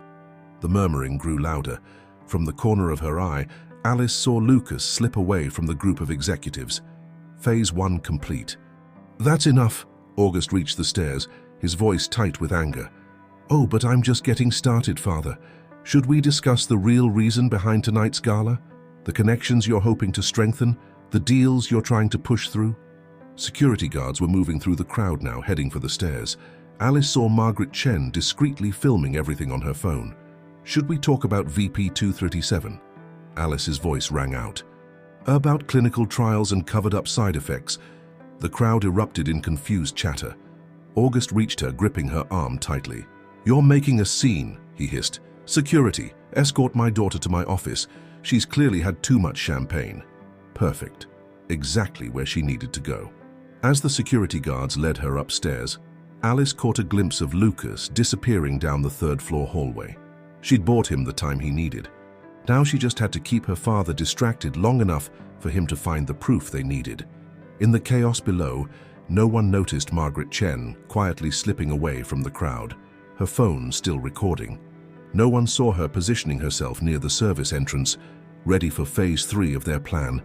The murmuring grew louder. From the corner of her eye, Alice saw Lucas slip away from the group of executives. Phase 1 complete. That's enough. August reached the stairs, his voice tight with anger. Oh, but I'm just getting started, Father. Should we discuss the real reason behind tonight's gala? The connections you're hoping to strengthen? The deals you're trying to push through? Security guards were moving through the crowd now, heading for the stairs. Alice saw Margaret Chen discreetly filming everything on her phone. Should we talk about VP 237? Alice's voice rang out. About clinical trials and covered-up side effects. The crowd erupted in confused chatter. August reached her, gripping her arm tightly. You're making a scene, he hissed. Security, escort my daughter to my office. She's clearly had too much champagne. Perfect. Exactly where she needed to go. As the security guards led her upstairs, Alice caught a glimpse of Lucas disappearing down the third-floor hallway. She'd bought him the time he needed. Now she just had to keep her father distracted long enough for him to find the proof they needed. In the chaos below, no one noticed Margaret Chen quietly slipping away from the crowd, her phone still recording. No one saw her positioning herself near the service entrance, ready for phase 3 of their plan.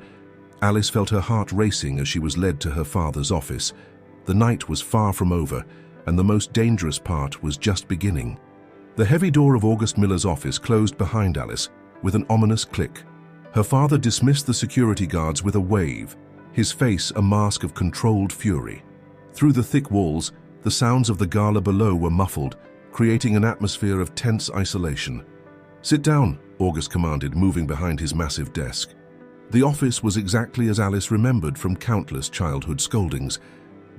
Alice felt her heart racing as she was led to her father's office. The night was far from over, and the most dangerous part was just beginning. The heavy door of August Miller's office closed behind Alice with an ominous click. Her father dismissed the security guards with a wave, his face a mask of controlled fury. Through the thick walls, the sounds of the gala below were muffled, creating an atmosphere of tense isolation. Sit down, August commanded, moving behind his massive desk. The office was exactly as Alice remembered from countless childhood scoldings: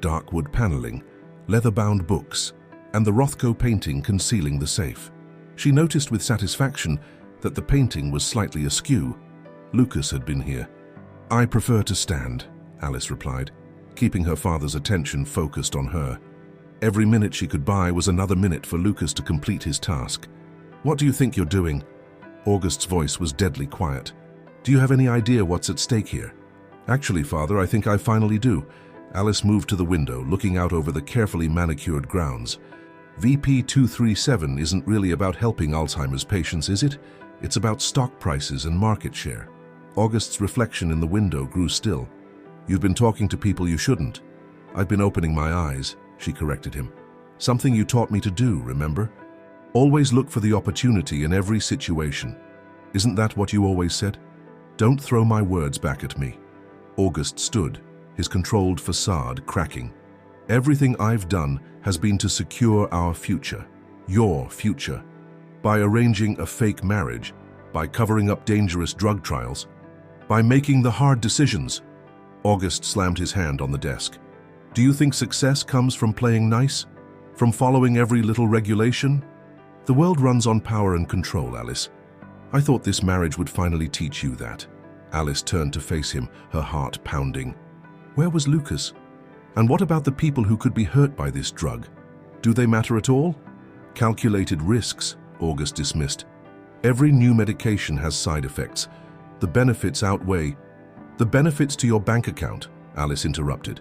dark wood paneling, leather-bound books, and the Rothko painting concealing the safe. She noticed with satisfaction that the painting was slightly askew. Lucas had been here. I prefer to stand, Alice replied, keeping her father's attention focused on her. Every minute she could buy was another minute for Lucas to complete his task. What do you think you're doing? August's voice was deadly quiet. Do you have any idea what's at stake here? Actually, Father, I think I finally do. Alice moved to the window, looking out over the carefully manicured grounds. VP 237 isn't really about helping Alzheimer's patients, is it? It's about stock prices and market share. August's reflection in the window grew still. You've been talking to people you shouldn't. I've been opening my eyes, she corrected him. Something you taught me to do, remember? Always look for the opportunity in every situation. Isn't that what you always said? Don't throw my words back at me. August stood, his controlled facade cracking. Everything I've done has been to secure our future, your future. By arranging a fake marriage, by covering up dangerous drug trials, by making the hard decisions. August slammed his hand on the desk. Do you think success comes from playing nice? From following every little regulation? The world runs on power and control, Alice. I thought this marriage would finally teach you that. Alice turned to face him, her heart pounding. Where was Lucas? And what about the people who could be hurt by this drug? Do they matter at all? Calculated risks, August dismissed. Every new medication has side effects. The benefits outweigh. The benefits to your bank account, Alice interrupted.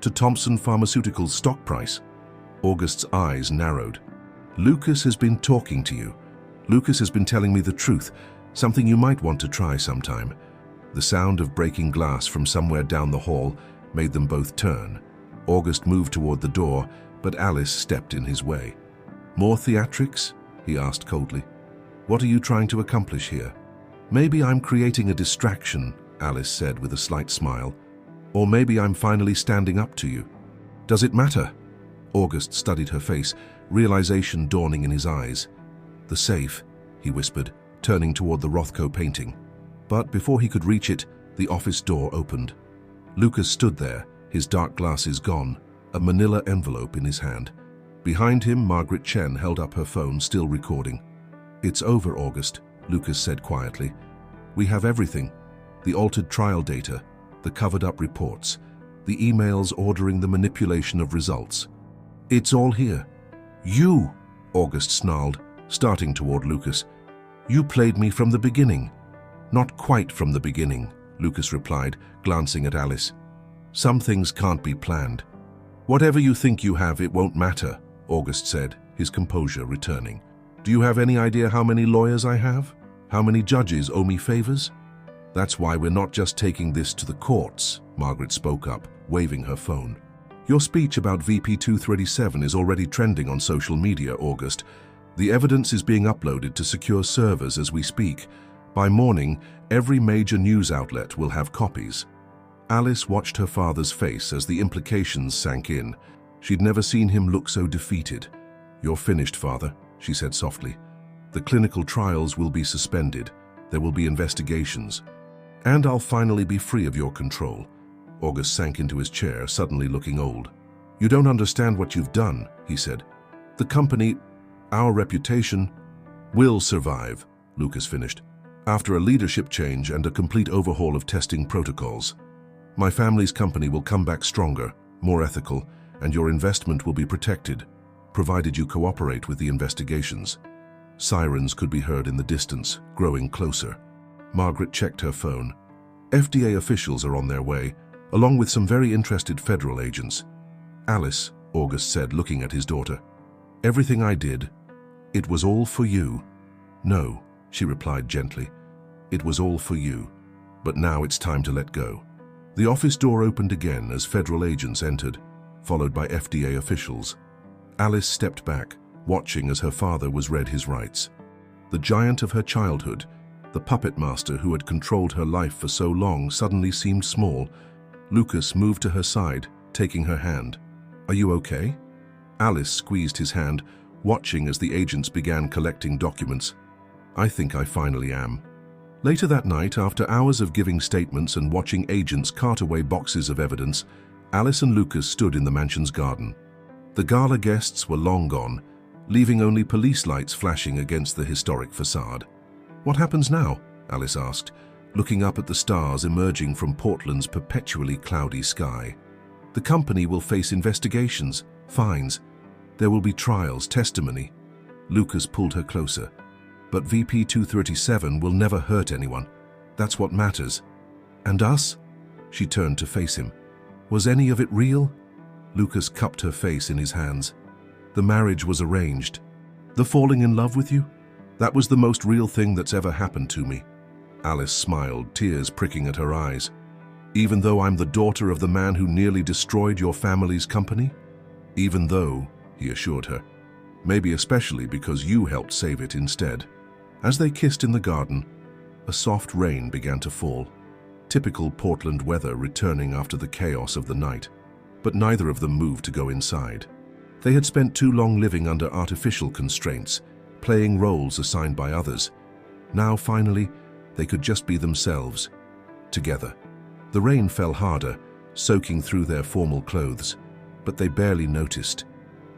To Thompson Pharmaceuticals' stock price. August's eyes narrowed. Lucas has been talking to you. Lucas has been telling me the truth, something you might want to try sometime. The sound of breaking glass from somewhere down the hall made them both turn. August moved toward the door, but Alice stepped in his way. More theatrics? He asked coldly. What are you trying to accomplish here? Maybe I'm creating a distraction, Alice said with a slight smile. Or maybe I'm finally standing up to you. Does it matter? August studied her face, realization dawning in his eyes. The safe, he whispered, turning toward the Rothko painting. But before he could reach it, the office door opened. Lucas stood there, his dark glasses gone, a manila envelope in his hand. Behind him, Margaret Chen held up her phone, still recording. It's over, August, Lucas said quietly. We have everything. The altered trial data, the covered-up reports, the emails ordering the manipulation of results. It's all here. You, August snarled, starting toward Lucas. You played me from the beginning. Not quite from the beginning, Lucas replied, glancing at Alice. Some things can't be planned. Whatever you think you have, it won't matter, August said, his composure returning. Do you have any idea how many lawyers I have? How many judges owe me favors? That's why we're not just taking this to the courts, Margaret spoke up, waving her phone. Your speech about VP 237 is already trending on social media, August. The evidence is being uploaded to secure servers as we speak. By morning, every major news outlet will have copies. Alice watched her father's face as the implications sank in. She'd never seen him look so defeated. You're finished, father, she said softly. The clinical trials will be suspended. There will be investigations. And I'll finally be free of your control. August sank into his chair, suddenly looking old. You don't understand what you've done, he said. The company, our reputation, will survive, Lucas finished, after a leadership change and a complete overhaul of testing protocols. My family's company will come back stronger, more ethical, and your investment will be protected, provided you cooperate with the investigations. Sirens could be heard in the distance, growing closer. Margaret checked her phone. FDA officials are on their way, along with some very interested federal agents. Alice, August said, looking at his daughter. Everything I did, it was all for you. No, she replied gently. It was all for you. But now it's time to let go. The office door opened again as federal agents entered, followed by FDA officials. Alice stepped back, watching as her father was read his rights. The giant of her childhood, the puppet master who had controlled her life for so long, suddenly seemed small. Lucas moved to her side, taking her hand. Are you okay? Alice squeezed his hand, watching as the agents began collecting documents. I think I finally am. Later that night, after hours of giving statements and watching agents cart away boxes of evidence, Alice and Lucas stood in the mansion's garden. The gala guests were long gone, leaving only police lights flashing against the historic facade. What happens now? Alice asked, looking up at the stars emerging from Portland's perpetually cloudy sky. The company will face investigations, fines. There will be trials, testimony. Lucas pulled her closer. But VP 237 will never hurt anyone. That's what matters. And us? She turned to face him. Was any of it real? Lucas cupped her face in his hands. The marriage was arranged. The falling in love with you? That was the most real thing that's ever happened to me. Alice smiled, tears pricking at her eyes. Even though I'm the daughter of the man who nearly destroyed your family's company? Even though, he assured her. Maybe especially because you helped save it instead. As they kissed in the garden, a soft rain began to fall. Typical Portland weather returning after the chaos of the night. But neither of them moved to go inside. They had spent too long living under artificial constraints, playing roles assigned by others. Now, finally, they could just be themselves, together. The rain fell harder, soaking through their formal clothes, but they barely noticed.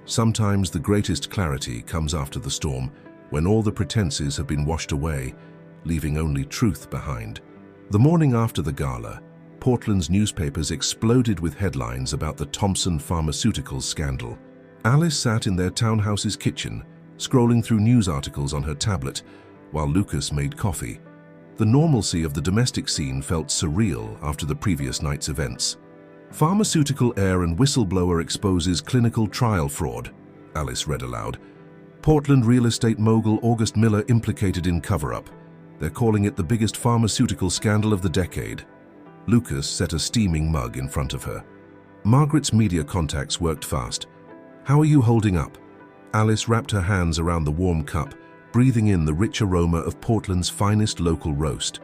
Sometimes the greatest clarity comes after the storm, when all the pretenses have been washed away, leaving only truth behind. The morning after the gala, Portland's newspapers exploded with headlines about the Thompson Pharmaceuticals scandal. Alice sat in their townhouse's kitchen, scrolling through news articles on her tablet, while Lucas made coffee. The normalcy of the domestic scene felt surreal after the previous night's events. Pharmaceutical heir and whistleblower exposes clinical trial fraud, Alice read aloud. Portland real estate mogul August Miller implicated in cover-up. They're calling it the biggest pharmaceutical scandal of the decade. Lucas set a steaming mug in front of her. Margaret's media contacts worked fast. How are you holding up? Alice wrapped her hands around the warm cup, breathing in the rich aroma of Portland's finest local roast.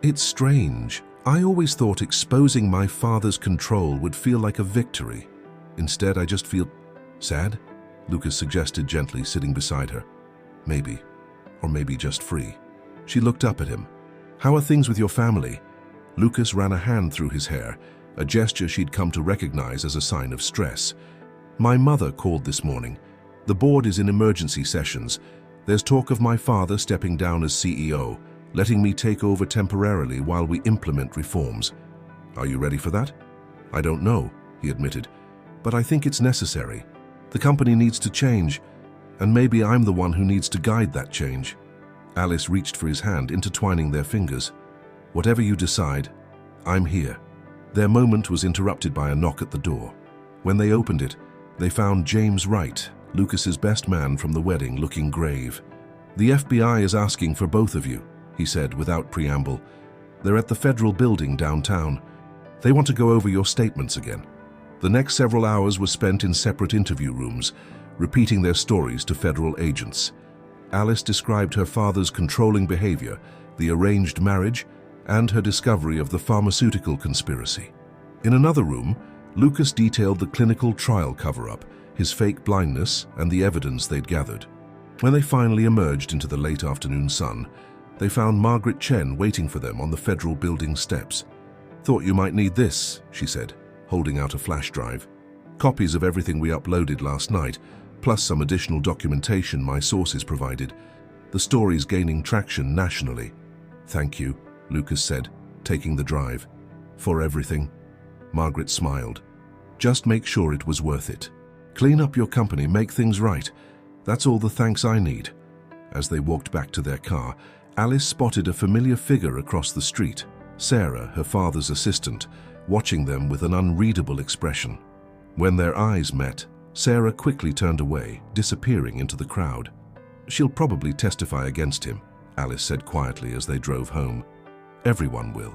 It's strange. I always thought exposing my father's control would feel like a victory. Instead, I just feel sad, Lucas suggested gently, sitting beside her. Maybe. Or maybe just free. She looked up at him. How are things with your family? Lucas ran a hand through his hair, a gesture she'd come to recognize as a sign of stress. My mother called this morning. The board is in emergency sessions. There's talk of my father stepping down as CEO, letting me take over temporarily while we implement reforms. Are you ready for that? I don't know, he admitted, but I think it's necessary. The company needs to change, and maybe I'm the one who needs to guide that change. Alice reached for his hand, intertwining their fingers. Whatever you decide, I'm here." Their moment was interrupted by a knock at the door. When they opened it, they found James Wright, Lucas's best man from the wedding, looking grave. "The FBI is asking for both of you," he said without preamble. "They're at the federal building downtown. They want to go over your statements again." The next several hours were spent in separate interview rooms, repeating their stories to federal agents. Alice described her father's controlling behavior, the arranged marriage, and her discovery of the pharmaceutical conspiracy. In another room, Lucas detailed the clinical trial cover-up, his fake blindness, and the evidence they'd gathered. When they finally emerged into the late afternoon sun, they found Margaret Chen waiting for them on the federal building steps. "Thought you might need this," she said, holding out a flash drive. "Copies of everything we uploaded last night, plus some additional documentation my sources provided. The story's gaining traction nationally." "Thank you," Lucas said, taking the drive. "For everything." Margaret smiled. "Just make sure it was worth it. Clean up your company, make things right. That's all the thanks I need." As they walked back to their car, Alice spotted a familiar figure across the street, Sarah, her father's assistant, watching them with an unreadable expression. When their eyes met, Sarah quickly turned away, disappearing into the crowd. "She'll probably testify against him," Alice said quietly as they drove home. "Everyone will."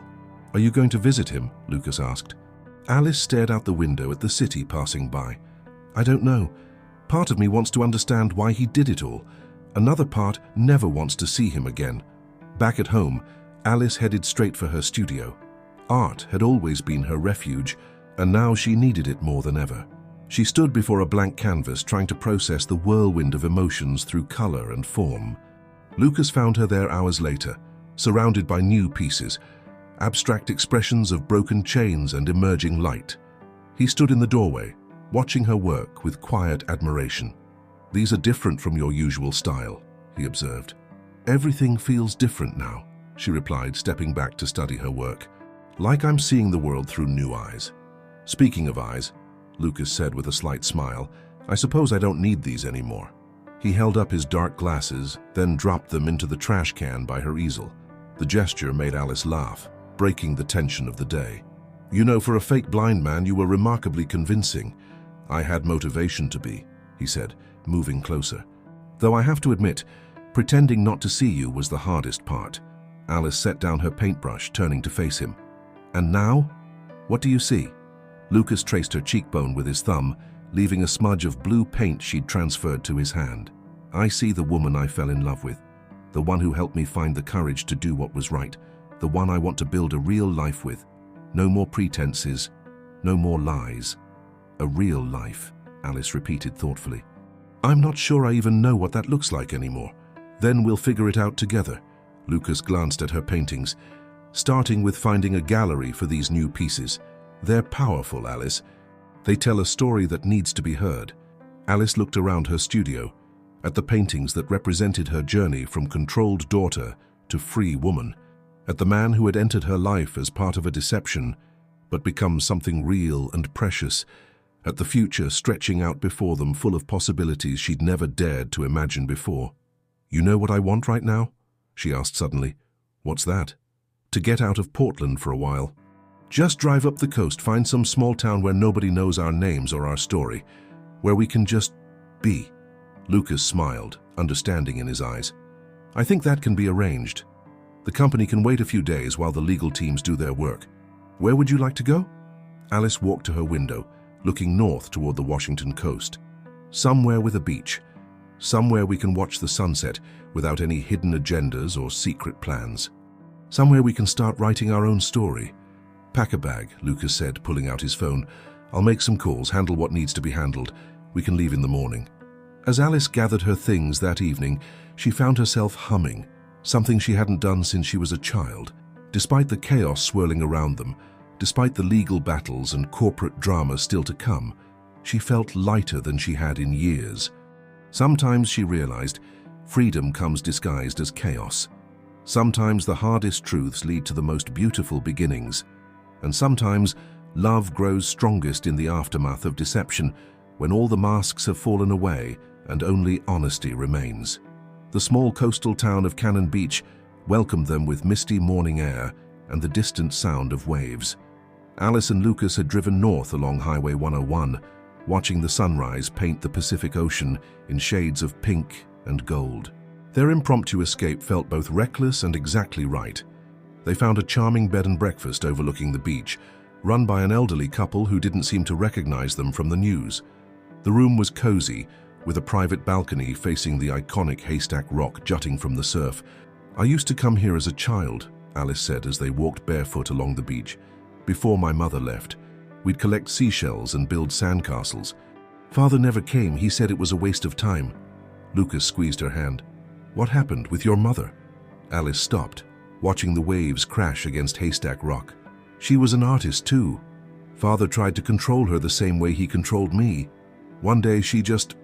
"Are you going to visit him?" Lucas asked. Alice stared out the window at the city passing by. "I don't know. Part of me wants to understand why he did it all. Another part never wants to see him again." Back at home, Alice headed straight for her studio. Art had always been her refuge, and now she needed it more than ever. She stood before a blank canvas trying to process the whirlwind of emotions through color and form. Lucas found her there hours later, surrounded by new pieces, abstract expressions of broken chains and emerging light. He stood in the doorway, watching her work with quiet admiration. "These are different from your usual style," he observed. "Everything feels different now," she replied, stepping back to study her work. "Like I'm seeing the world through new eyes." "Speaking of eyes," Lucas said with a slight smile, "I suppose I don't need these anymore." He held up his dark glasses, then dropped them into the trash can by her easel. The gesture made Alice laugh, breaking the tension of the day. "You know, for a fake blind man, you were remarkably convincing. I had motivation to be," he said, moving closer. "Though I have to admit, pretending not to see you was the hardest part." Alice set down her paintbrush, turning to face him. "And now? What do you see?" Lucas traced her cheekbone with his thumb, leaving a smudge of blue paint she'd transferred to his hand. "I see the woman I fell in love with, the one who helped me find the courage to do what was right, the one I want to build a real life with. No more pretenses, no more lies. A real life," Alice repeated thoughtfully. "I'm not sure I even know what that looks like anymore. Then we'll figure it out together." Lucas glanced at her paintings, starting with finding a gallery for these new pieces. "They're powerful, Alice. They tell a story that needs to be heard." Alice looked around her studio, at the paintings that represented her journey from controlled daughter to free woman, at the man who had entered her life as part of a deception, but become something real and precious, at the future stretching out before them full of possibilities she'd never dared to imagine before. "You know what I want right now?" she asked suddenly. "What's that?" "To get out of Portland for a while. Just drive up the coast, find some small town where nobody knows our names or our story, where we can just be." Lucas smiled, understanding in his eyes. "I think that can be arranged. The company can wait a few days while the legal teams do their work. Where would you like to go?" Alice walked to her window, looking north toward the Washington coast. "Somewhere with a beach. Somewhere we can watch the sunset without any hidden agendas or secret plans. Somewhere we can start writing our own story." "Pack a bag," Lucas said, pulling out his phone. "I'll make some calls, handle what needs to be handled. We can leave in the morning." As Alice gathered her things that evening, she found herself humming, something she hadn't done since she was a child. Despite the chaos swirling around them, despite the legal battles and corporate drama still to come, she felt lighter than she had in years. Sometimes, she realized, freedom comes disguised as chaos. Sometimes the hardest truths lead to the most beautiful beginnings. And sometimes, love grows strongest in the aftermath of deception, when all the masks have fallen away and only honesty remains. The small coastal town of Cannon Beach welcomed them with misty morning air, and the distant sound of waves. Alice and Lucas had driven north along Highway 101, watching the sunrise paint the Pacific Ocean in shades of pink and gold. Their impromptu escape felt both reckless and exactly right. They found a charming bed and breakfast overlooking the beach, run by an elderly couple who didn't seem to recognize them from the news. The room was cozy, with a private balcony facing the iconic Haystack Rock jutting from the surf. "I used to come here as a child," Alice said as they walked barefoot along the beach. "Before my mother left, we'd collect seashells and build sandcastles. Father never came, he said it was a waste of time." Lucas squeezed her hand. "What happened with your mother?" Alice stopped, watching the waves crash against Haystack Rock. "She was an artist too. Father tried to control her the same way he controlled me. One day she just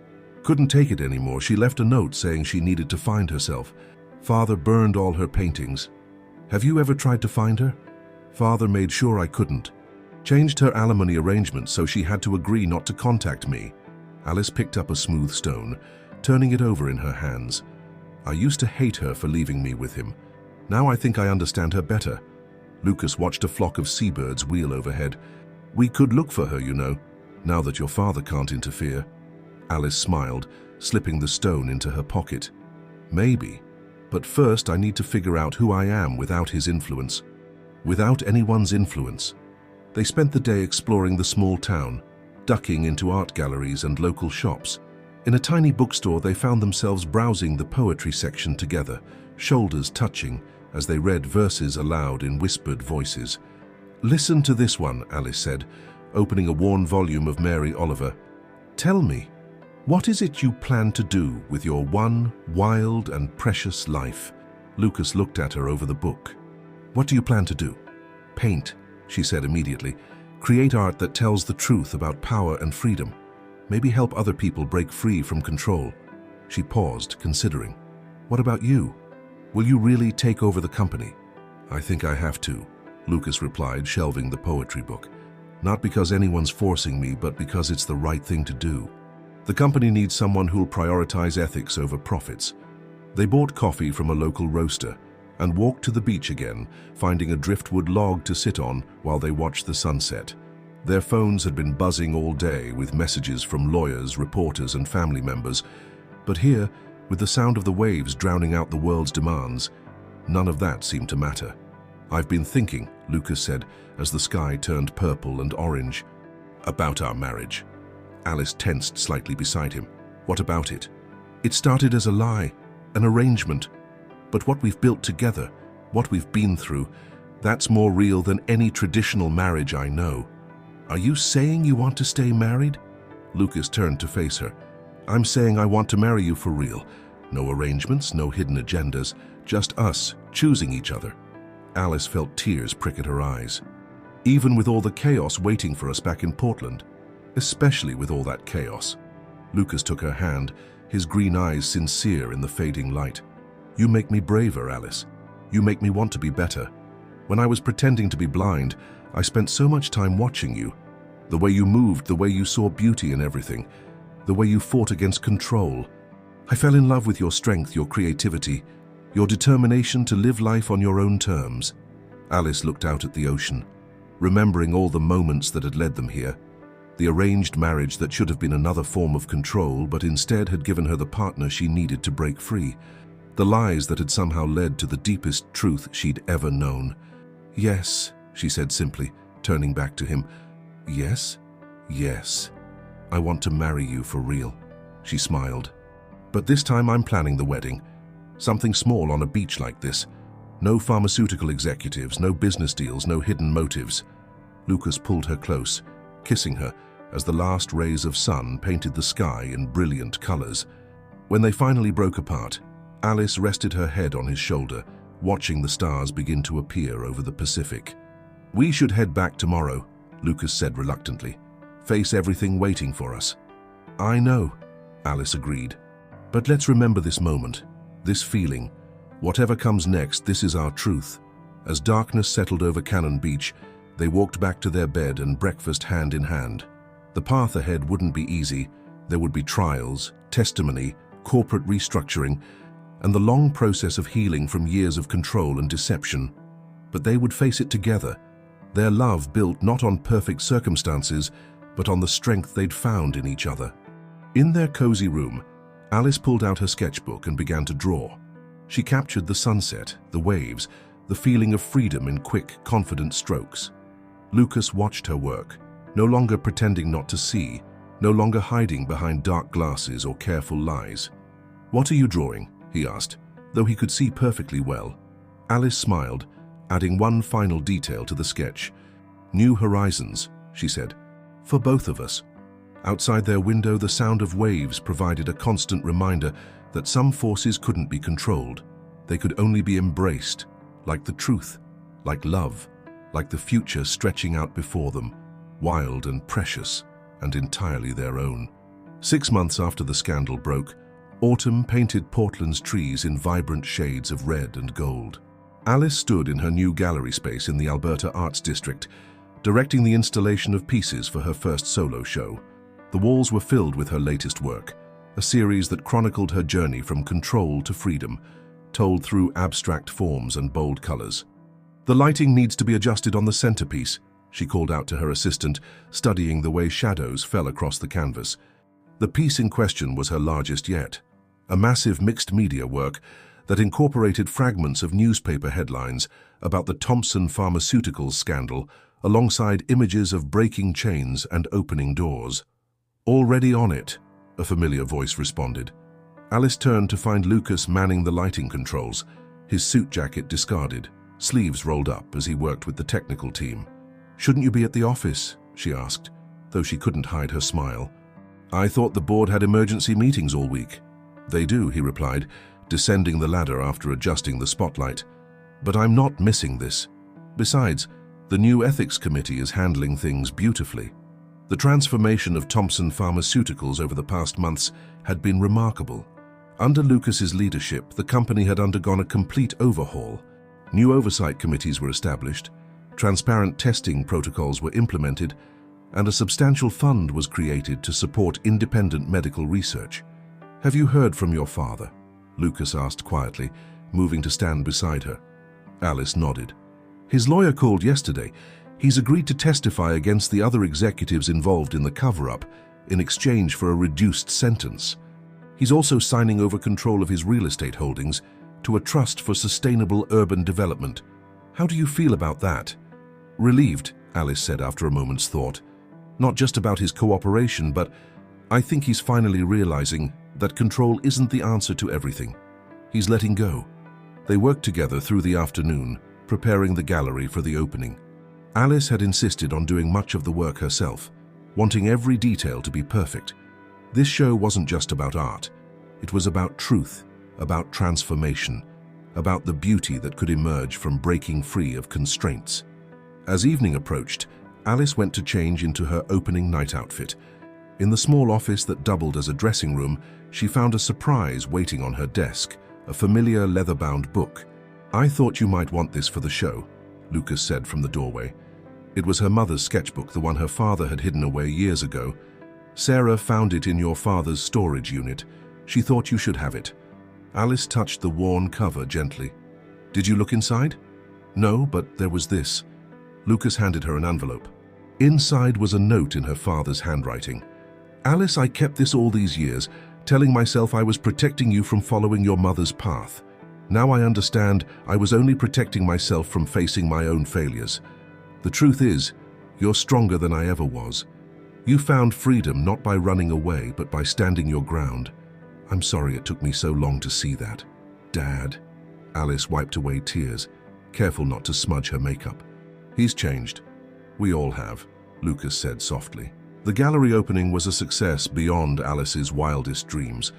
couldn't take it anymore. She left a note saying she needed to find herself. Father burned all her paintings. Have you ever tried to find her? Father made sure I couldn't. Changed her alimony arrangements so she had to agree not to contact me." Alice picked up a smooth stone, turning it over in her hands. "I used to hate her for leaving me with him. Now I think I understand her better." Lucas watched a flock of seabirds wheel overhead. "We could look for her, you know, now that your father can't interfere." Alice smiled, slipping the stone into her pocket. "Maybe. But first I need to figure out who I am without his influence. Without anyone's influence." They spent the day exploring the small town, ducking into art galleries and local shops. In a tiny bookstore, they found themselves browsing the poetry section together, shoulders touching as they read verses aloud in whispered voices. "Listen to this one," Alice said, opening a worn volume of Mary Oliver. "Tell me, what is it you plan to do with your one wild and precious life?" Lucas looked at her over the book. "What do you plan to do?" "Paint," she said immediately. "Create art that tells the truth about power and freedom. Maybe help other people break free from control." She paused, considering. "What about you? Will you really take over the company?" "I think I have to," Lucas replied, shelving the poetry book. "Not because anyone's forcing me, but because it's the right thing to do. The company needs someone who'll prioritize ethics over profits." They bought coffee from a local roaster and walked to the beach again, finding a driftwood log to sit on while they watched the sunset. Their phones had been buzzing all day with messages from lawyers, reporters, and family members. But here, with the sound of the waves drowning out the world's demands, none of that seemed to matter. "I've been thinking," Lucas said, as the sky turned purple and orange. "About our marriage." Alice tensed slightly beside him. "What about it?" "It started as a lie, an arrangement. But what we've built together, what we've been through, that's more real than any traditional marriage I know." "Are you saying you want to stay married?" Lucas turned to face her. "I'm saying I want to marry you for real. No arrangements, no hidden agendas, just us choosing each other." Alice felt tears prick at her eyes. "Even with all the chaos waiting for us back in Portland?" "Especially with all that chaos." Lucas took her hand, his green eyes sincere in the fading light. "You make me braver, Alice. You make me want to be better. When I was pretending to be blind, I spent so much time watching you. The way you moved, the way you saw beauty in everything, the way you fought against control. I fell in love with your strength, your creativity, your determination to live life on your own terms." Alice looked out at the ocean, remembering all the moments that had led them here. The arranged marriage that should have been another form of control, but instead had given her the partner she needed to break free. The lies that had somehow led to the deepest truth she'd ever known. "Yes," she said simply, turning back to him. "Yes, yes. I want to marry you for real." She smiled. "But this time I'm planning the wedding. Something small on a beach like this. No pharmaceutical executives, no business deals, no hidden motives." Lucas pulled her close, kissing her as the last rays of sun painted the sky in brilliant colors. When they finally broke apart, Alice rested her head on his shoulder, watching the stars begin to appear over the Pacific. "We should head back tomorrow," Lucas said reluctantly. "Face everything waiting for us." "I know," Alice agreed. "But let's remember this moment, this feeling. Whatever comes next, this is our truth." As darkness settled over Cannon Beach, they walked back to their bed and breakfast hand in hand. The path ahead wouldn't be easy. There would be trials, testimony, corporate restructuring, and the long process of healing from years of control and deception. But they would face it together, their love built not on perfect circumstances, but on the strength they'd found in each other. In their cozy room, Alice pulled out her sketchbook and began to draw. She captured the sunset, the waves, the feeling of freedom in quick, confident strokes. Lucas watched her work, no longer pretending not to see, no longer hiding behind dark glasses or careful lies. "What are you drawing?" he asked, though he could see perfectly well. Alice smiled, adding one final detail to the sketch. "New horizons," she said, "for both of us." Outside their window, the sound of waves provided a constant reminder that some forces couldn't be controlled. They could only be embraced, like the truth, like love, like the future stretching out before them, wild and precious, and entirely their own. 6 months after the scandal broke, autumn painted Portland's trees in vibrant shades of red and gold. Alice stood in her new gallery space in the Alberta Arts District, directing the installation of pieces for her first solo show. The walls were filled with her latest work, a series that chronicled her journey from control to freedom, told through abstract forms and bold colors. "The lighting needs to be adjusted on the centerpiece," she called out to her assistant, studying the way shadows fell across the canvas. The piece in question was her largest yet, a massive mixed-media work that incorporated fragments of newspaper headlines about the Thompson Pharmaceuticals scandal alongside images of breaking chains and opening doors. "Already on it," a familiar voice responded. Alice turned to find Lucas manning the lighting controls, his suit jacket discarded, sleeves rolled up as he worked with the technical team. "Shouldn't you be at the office?" she asked, though she couldn't hide her smile. "I thought the board had emergency meetings all week." "They do," he replied, descending the ladder after adjusting the spotlight. "But I'm not missing this. Besides, the new ethics committee is handling things beautifully." The transformation of Thompson Pharmaceuticals over the past months had been remarkable. Under Lucas's leadership, the company had undergone a complete overhaul. New oversight committees were established, transparent testing protocols were implemented, and a substantial fund was created to support independent medical research. "Have you heard from your father?" Lucas asked quietly, moving to stand beside her. Alice nodded. "His lawyer called yesterday. He's agreed to testify against the other executives involved in the cover-up in exchange for a reduced sentence. He's also signing over control of his real estate holdings to a trust for sustainable urban development. How do you feel about that?" "Relieved," Alice said after a moment's thought. "Not just about his cooperation, but I think he's finally realizing that control isn't the answer to everything. He's letting go." They worked together through the afternoon, preparing the gallery for the opening. Alice had insisted on doing much of the work herself, wanting every detail to be perfect. This show wasn't just about art. It was about truth, about transformation, about the beauty that could emerge from breaking free of constraints. As evening approached, Alice went to change into her opening night outfit. In the small office that doubled as a dressing room, she found a surprise waiting on her desk, a familiar leather-bound book. "I thought you might want this for the show," Lucas said from the doorway. It was her mother's sketchbook, the one her father had hidden away years ago. "Sarah found it in your father's storage unit. She thought you should have it." Alice touched the worn cover gently. "Did you look inside?" "No, but there was this." Lucas handed her an envelope. Inside was a note in her father's handwriting. "Alice, I kept this all these years, telling myself I was protecting you from following your mother's path. Now I understand I was only protecting myself from facing my own failures. The truth is, you're stronger than I ever was. You found freedom not by running away, but by standing your ground. I'm sorry it took me so long to see that. Dad." Alice wiped away tears, careful not to smudge her makeup. "He's changed. We all have," Lucas said softly. The gallery opening was a success beyond Alice's wildest dreams.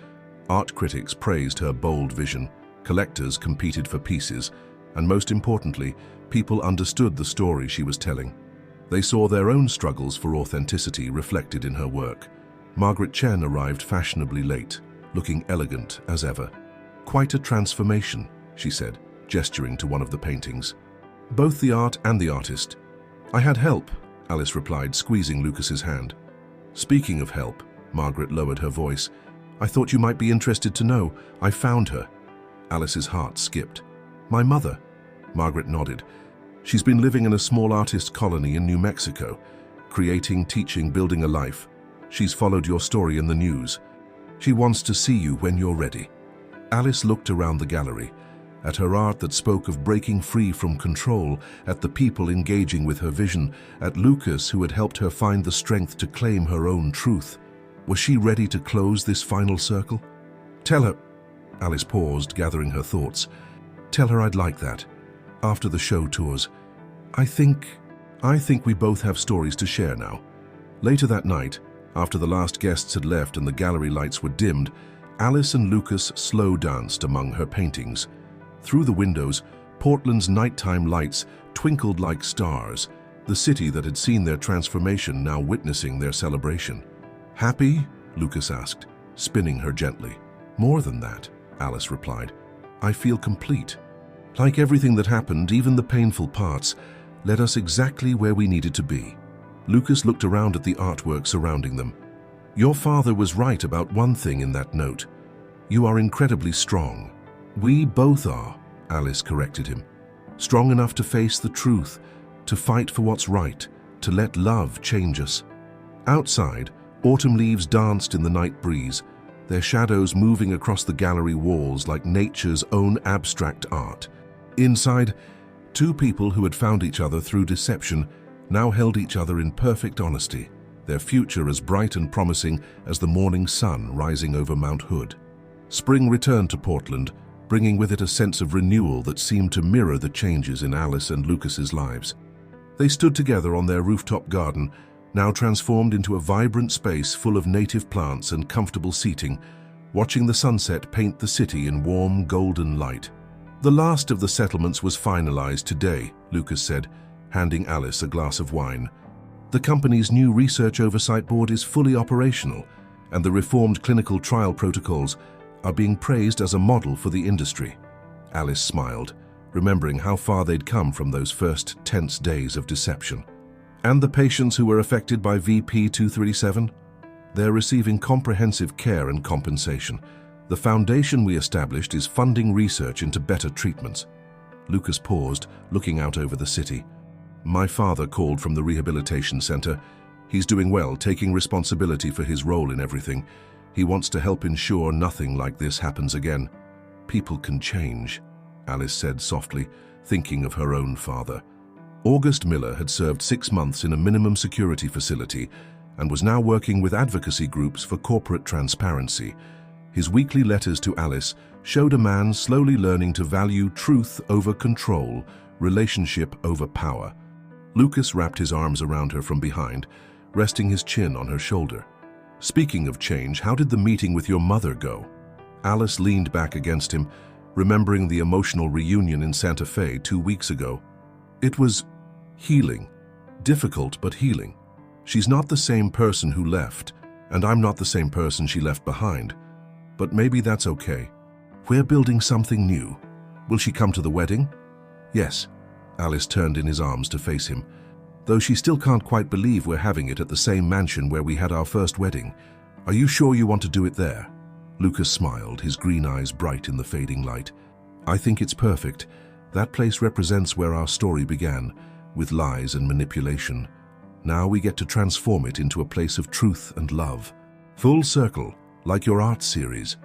Art critics praised her bold vision, collectors competed for pieces, and most importantly, people understood the story she was telling. They saw their own struggles for authenticity reflected in her work. Margaret Chen arrived fashionably late, looking elegant as ever. "Quite a transformation," she said, gesturing to one of the paintings. "Both the art and the artist." "I had help," Alice replied, squeezing Lucas's hand. "Speaking of help," Margaret lowered her voice, "I thought you might be interested to know. I found her." Alice's heart skipped. "My mother?" Margaret nodded. She's been living in a small artist colony in New Mexico, creating, teaching, building a life. She's followed your story in the news. She wants to see you when you're ready." Alice looked around the gallery, at her art that spoke of breaking free from control, at the people engaging with her vision, at Lucas who had helped her find the strength to claim her own truth. Was she ready to close this final circle? "Tell her," Alice paused, gathering her thoughts. "Tell her I'd like that. After the show tours. I think we both have stories to share now." Later that night, after the last guests had left and the gallery lights were dimmed, Alice and Lucas slow danced among her paintings. Through the windows, Portland's nighttime lights twinkled like stars, the city that had seen their transformation now witnessing their celebration. "Happy?" Lucas asked, spinning her gently. "More than that," Alice replied. "I feel complete. Like everything that happened, even the painful parts, led us exactly where we needed to be." Lucas looked around at the artwork surrounding them. "Your father was right about one thing in that note. You are incredibly strong." "We both are," Alice corrected him. "Strong enough to face the truth, to fight for what's right, to let love change us." Outside, autumn leaves danced in the night breeze, their shadows moving across the gallery walls like nature's own abstract art. Inside, two people who had found each other through deception now held each other in perfect honesty, their future as bright and promising as the morning sun rising over Mount Hood. Spring returned to Portland, bringing with it a sense of renewal that seemed to mirror the changes in Alice and Lucas's lives. They stood together on their rooftop garden, now transformed into a vibrant space full of native plants and comfortable seating, watching the sunset paint the city in warm, golden light. "The last of the settlements was finalized today," Lucas said, handing Alice a glass of wine. "The company's new research oversight board is fully operational, and the reformed clinical trial protocols are being praised as a model for the industry." Alice smiled, remembering how far they'd come from those first tense days of deception. "And the patients who were affected by VP-237? They're receiving comprehensive care and compensation. The foundation we established is funding research into better treatments." Lucas paused, looking out over the city. "My father called from the rehabilitation center. He's doing well, taking responsibility for his role in everything. He wants to help ensure nothing like this happens again." "People can change," Alice said softly, thinking of her own father. August Miller had served 6 months in a minimum security facility and was now working with advocacy groups for corporate transparency. His weekly letters to Alice showed a man slowly learning to value truth over control, relationship over power. Lucas wrapped his arms around her from behind, resting his chin on her shoulder. "Speaking of change, how did the meeting with your mother go?" Alice leaned back against him, remembering the emotional reunion in Santa Fe 2 weeks ago. "It was healing. Difficult, but healing. She's not the same person who left, and I'm not the same person she left behind. But maybe that's okay. We're building something new. Will she come to the wedding?" "Yes." Alice turned in his arms to face him. "Though she still can't quite believe we're having it at the same mansion where we had our first wedding. Are you sure you want to do it there?" Lucas smiled, his green eyes bright in the fading light. "I think it's perfect. That place represents where our story began, with lies and manipulation. Now we get to transform it into a place of truth and love. Full circle, like your art series."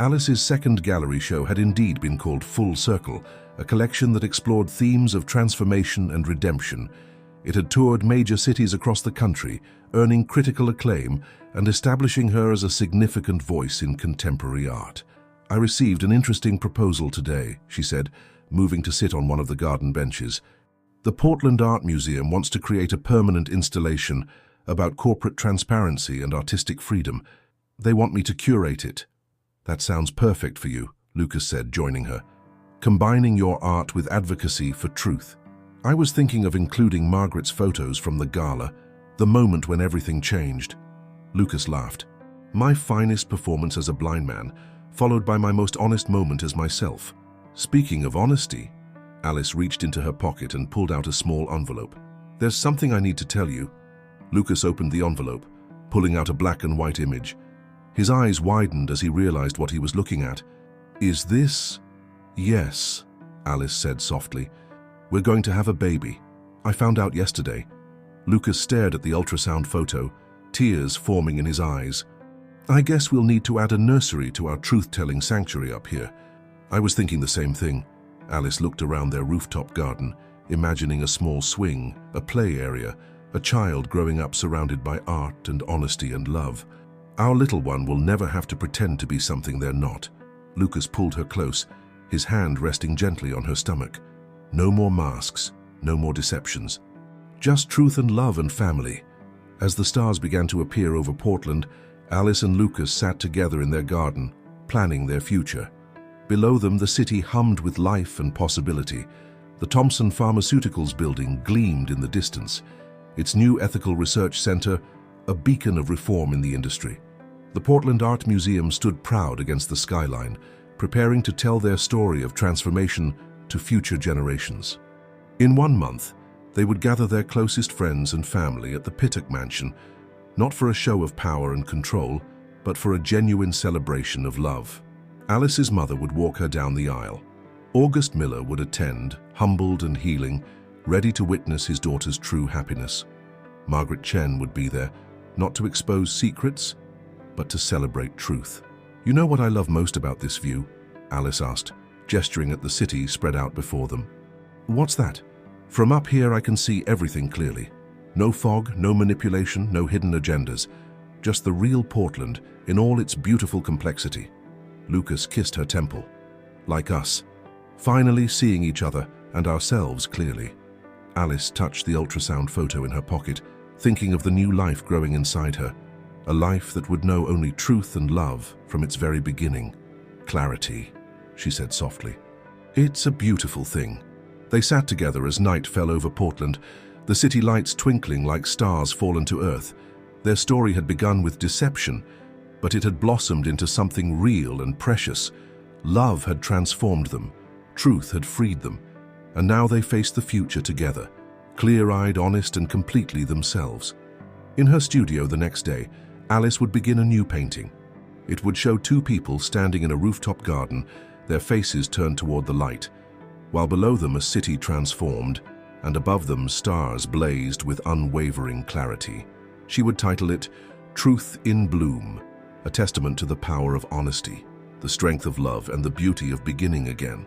Alice's second gallery show had indeed been called Full Circle, a collection that explored themes of transformation and redemption. It had toured major cities across the country, earning critical acclaim and establishing her as a significant voice in contemporary art. "I received an interesting proposal today," she said, moving to sit on one of the garden benches. "The Portland Art Museum wants to create a permanent installation about corporate transparency and artistic freedom. They want me to curate it." "That sounds perfect for you," Lucas said, joining her. "Combining your art with advocacy for truth. I was thinking of including Margaret's photos from the gala, the moment when everything changed." Lucas laughed. "My finest performance as a blind man, followed by my most honest moment as myself." "Speaking of honesty," Alice reached into her pocket and pulled out a small envelope. "There's something I need to tell you." Lucas opened the envelope, pulling out a black and white image. His eyes widened as he realized what he was looking at. "Is this?" "Yes," Alice said softly. We're going to have a baby. I found out yesterday. Lucas stared at the ultrasound photo, tears forming in his eyes. I guess we'll need to add a nursery to our truth-telling sanctuary up here. I was thinking the same thing. Alice looked around their rooftop garden, imagining a small swing, a play area, a child growing up surrounded by art and honesty and love. Our little one will never have to pretend to be something they're not. Lucas pulled her close, his hand resting gently on her stomach. No more masks, no more deceptions. Just truth and love and family. As the stars began to appear over Portland, Alice and Lucas sat together in their garden, planning their future. Below them, the city hummed with life and possibility. The Thompson Pharmaceuticals building gleamed in the distance, its new ethical research center a beacon of reform in the industry. The Portland Art Museum stood proud against the skyline, preparing to tell their story of transformation to future generations. In 1 month, they would gather their closest friends and family at the Pittock Mansion, not for a show of power and control, but for a genuine celebration of love. Alice's mother would walk her down the aisle. August Miller would attend, humbled and healing, ready to witness his daughter's true happiness. Margaret Chen would be there, not to expose secrets, but to celebrate truth. You know what I love most about this view? Alice asked, gesturing at the city spread out before them. What's that? From up here I can see everything clearly. No fog, no manipulation, no hidden agendas. Just the real Portland in all its beautiful complexity. Lucas kissed her temple. Like us, finally seeing each other and ourselves clearly. Alice touched the ultrasound photo in her pocket, thinking of the new life growing inside her. A life that would know only truth and love from its very beginning. Clarity, she said softly. It's a beautiful thing. They sat together as night fell over Portland, the city lights twinkling like stars fallen to earth. Their story had begun with deception, but it had blossomed into something real and precious. Love had transformed them, truth had freed them, and now they faced the future together, clear-eyed, honest, and completely themselves. In her studio the next day, Alice would begin a new painting. It would show two people standing in a rooftop garden, their faces turned toward the light, while below them a city transformed, and above them stars blazed with unwavering clarity. She would title it Truth in Bloom, a testament to the power of honesty, the strength of love, and the beauty of beginning again.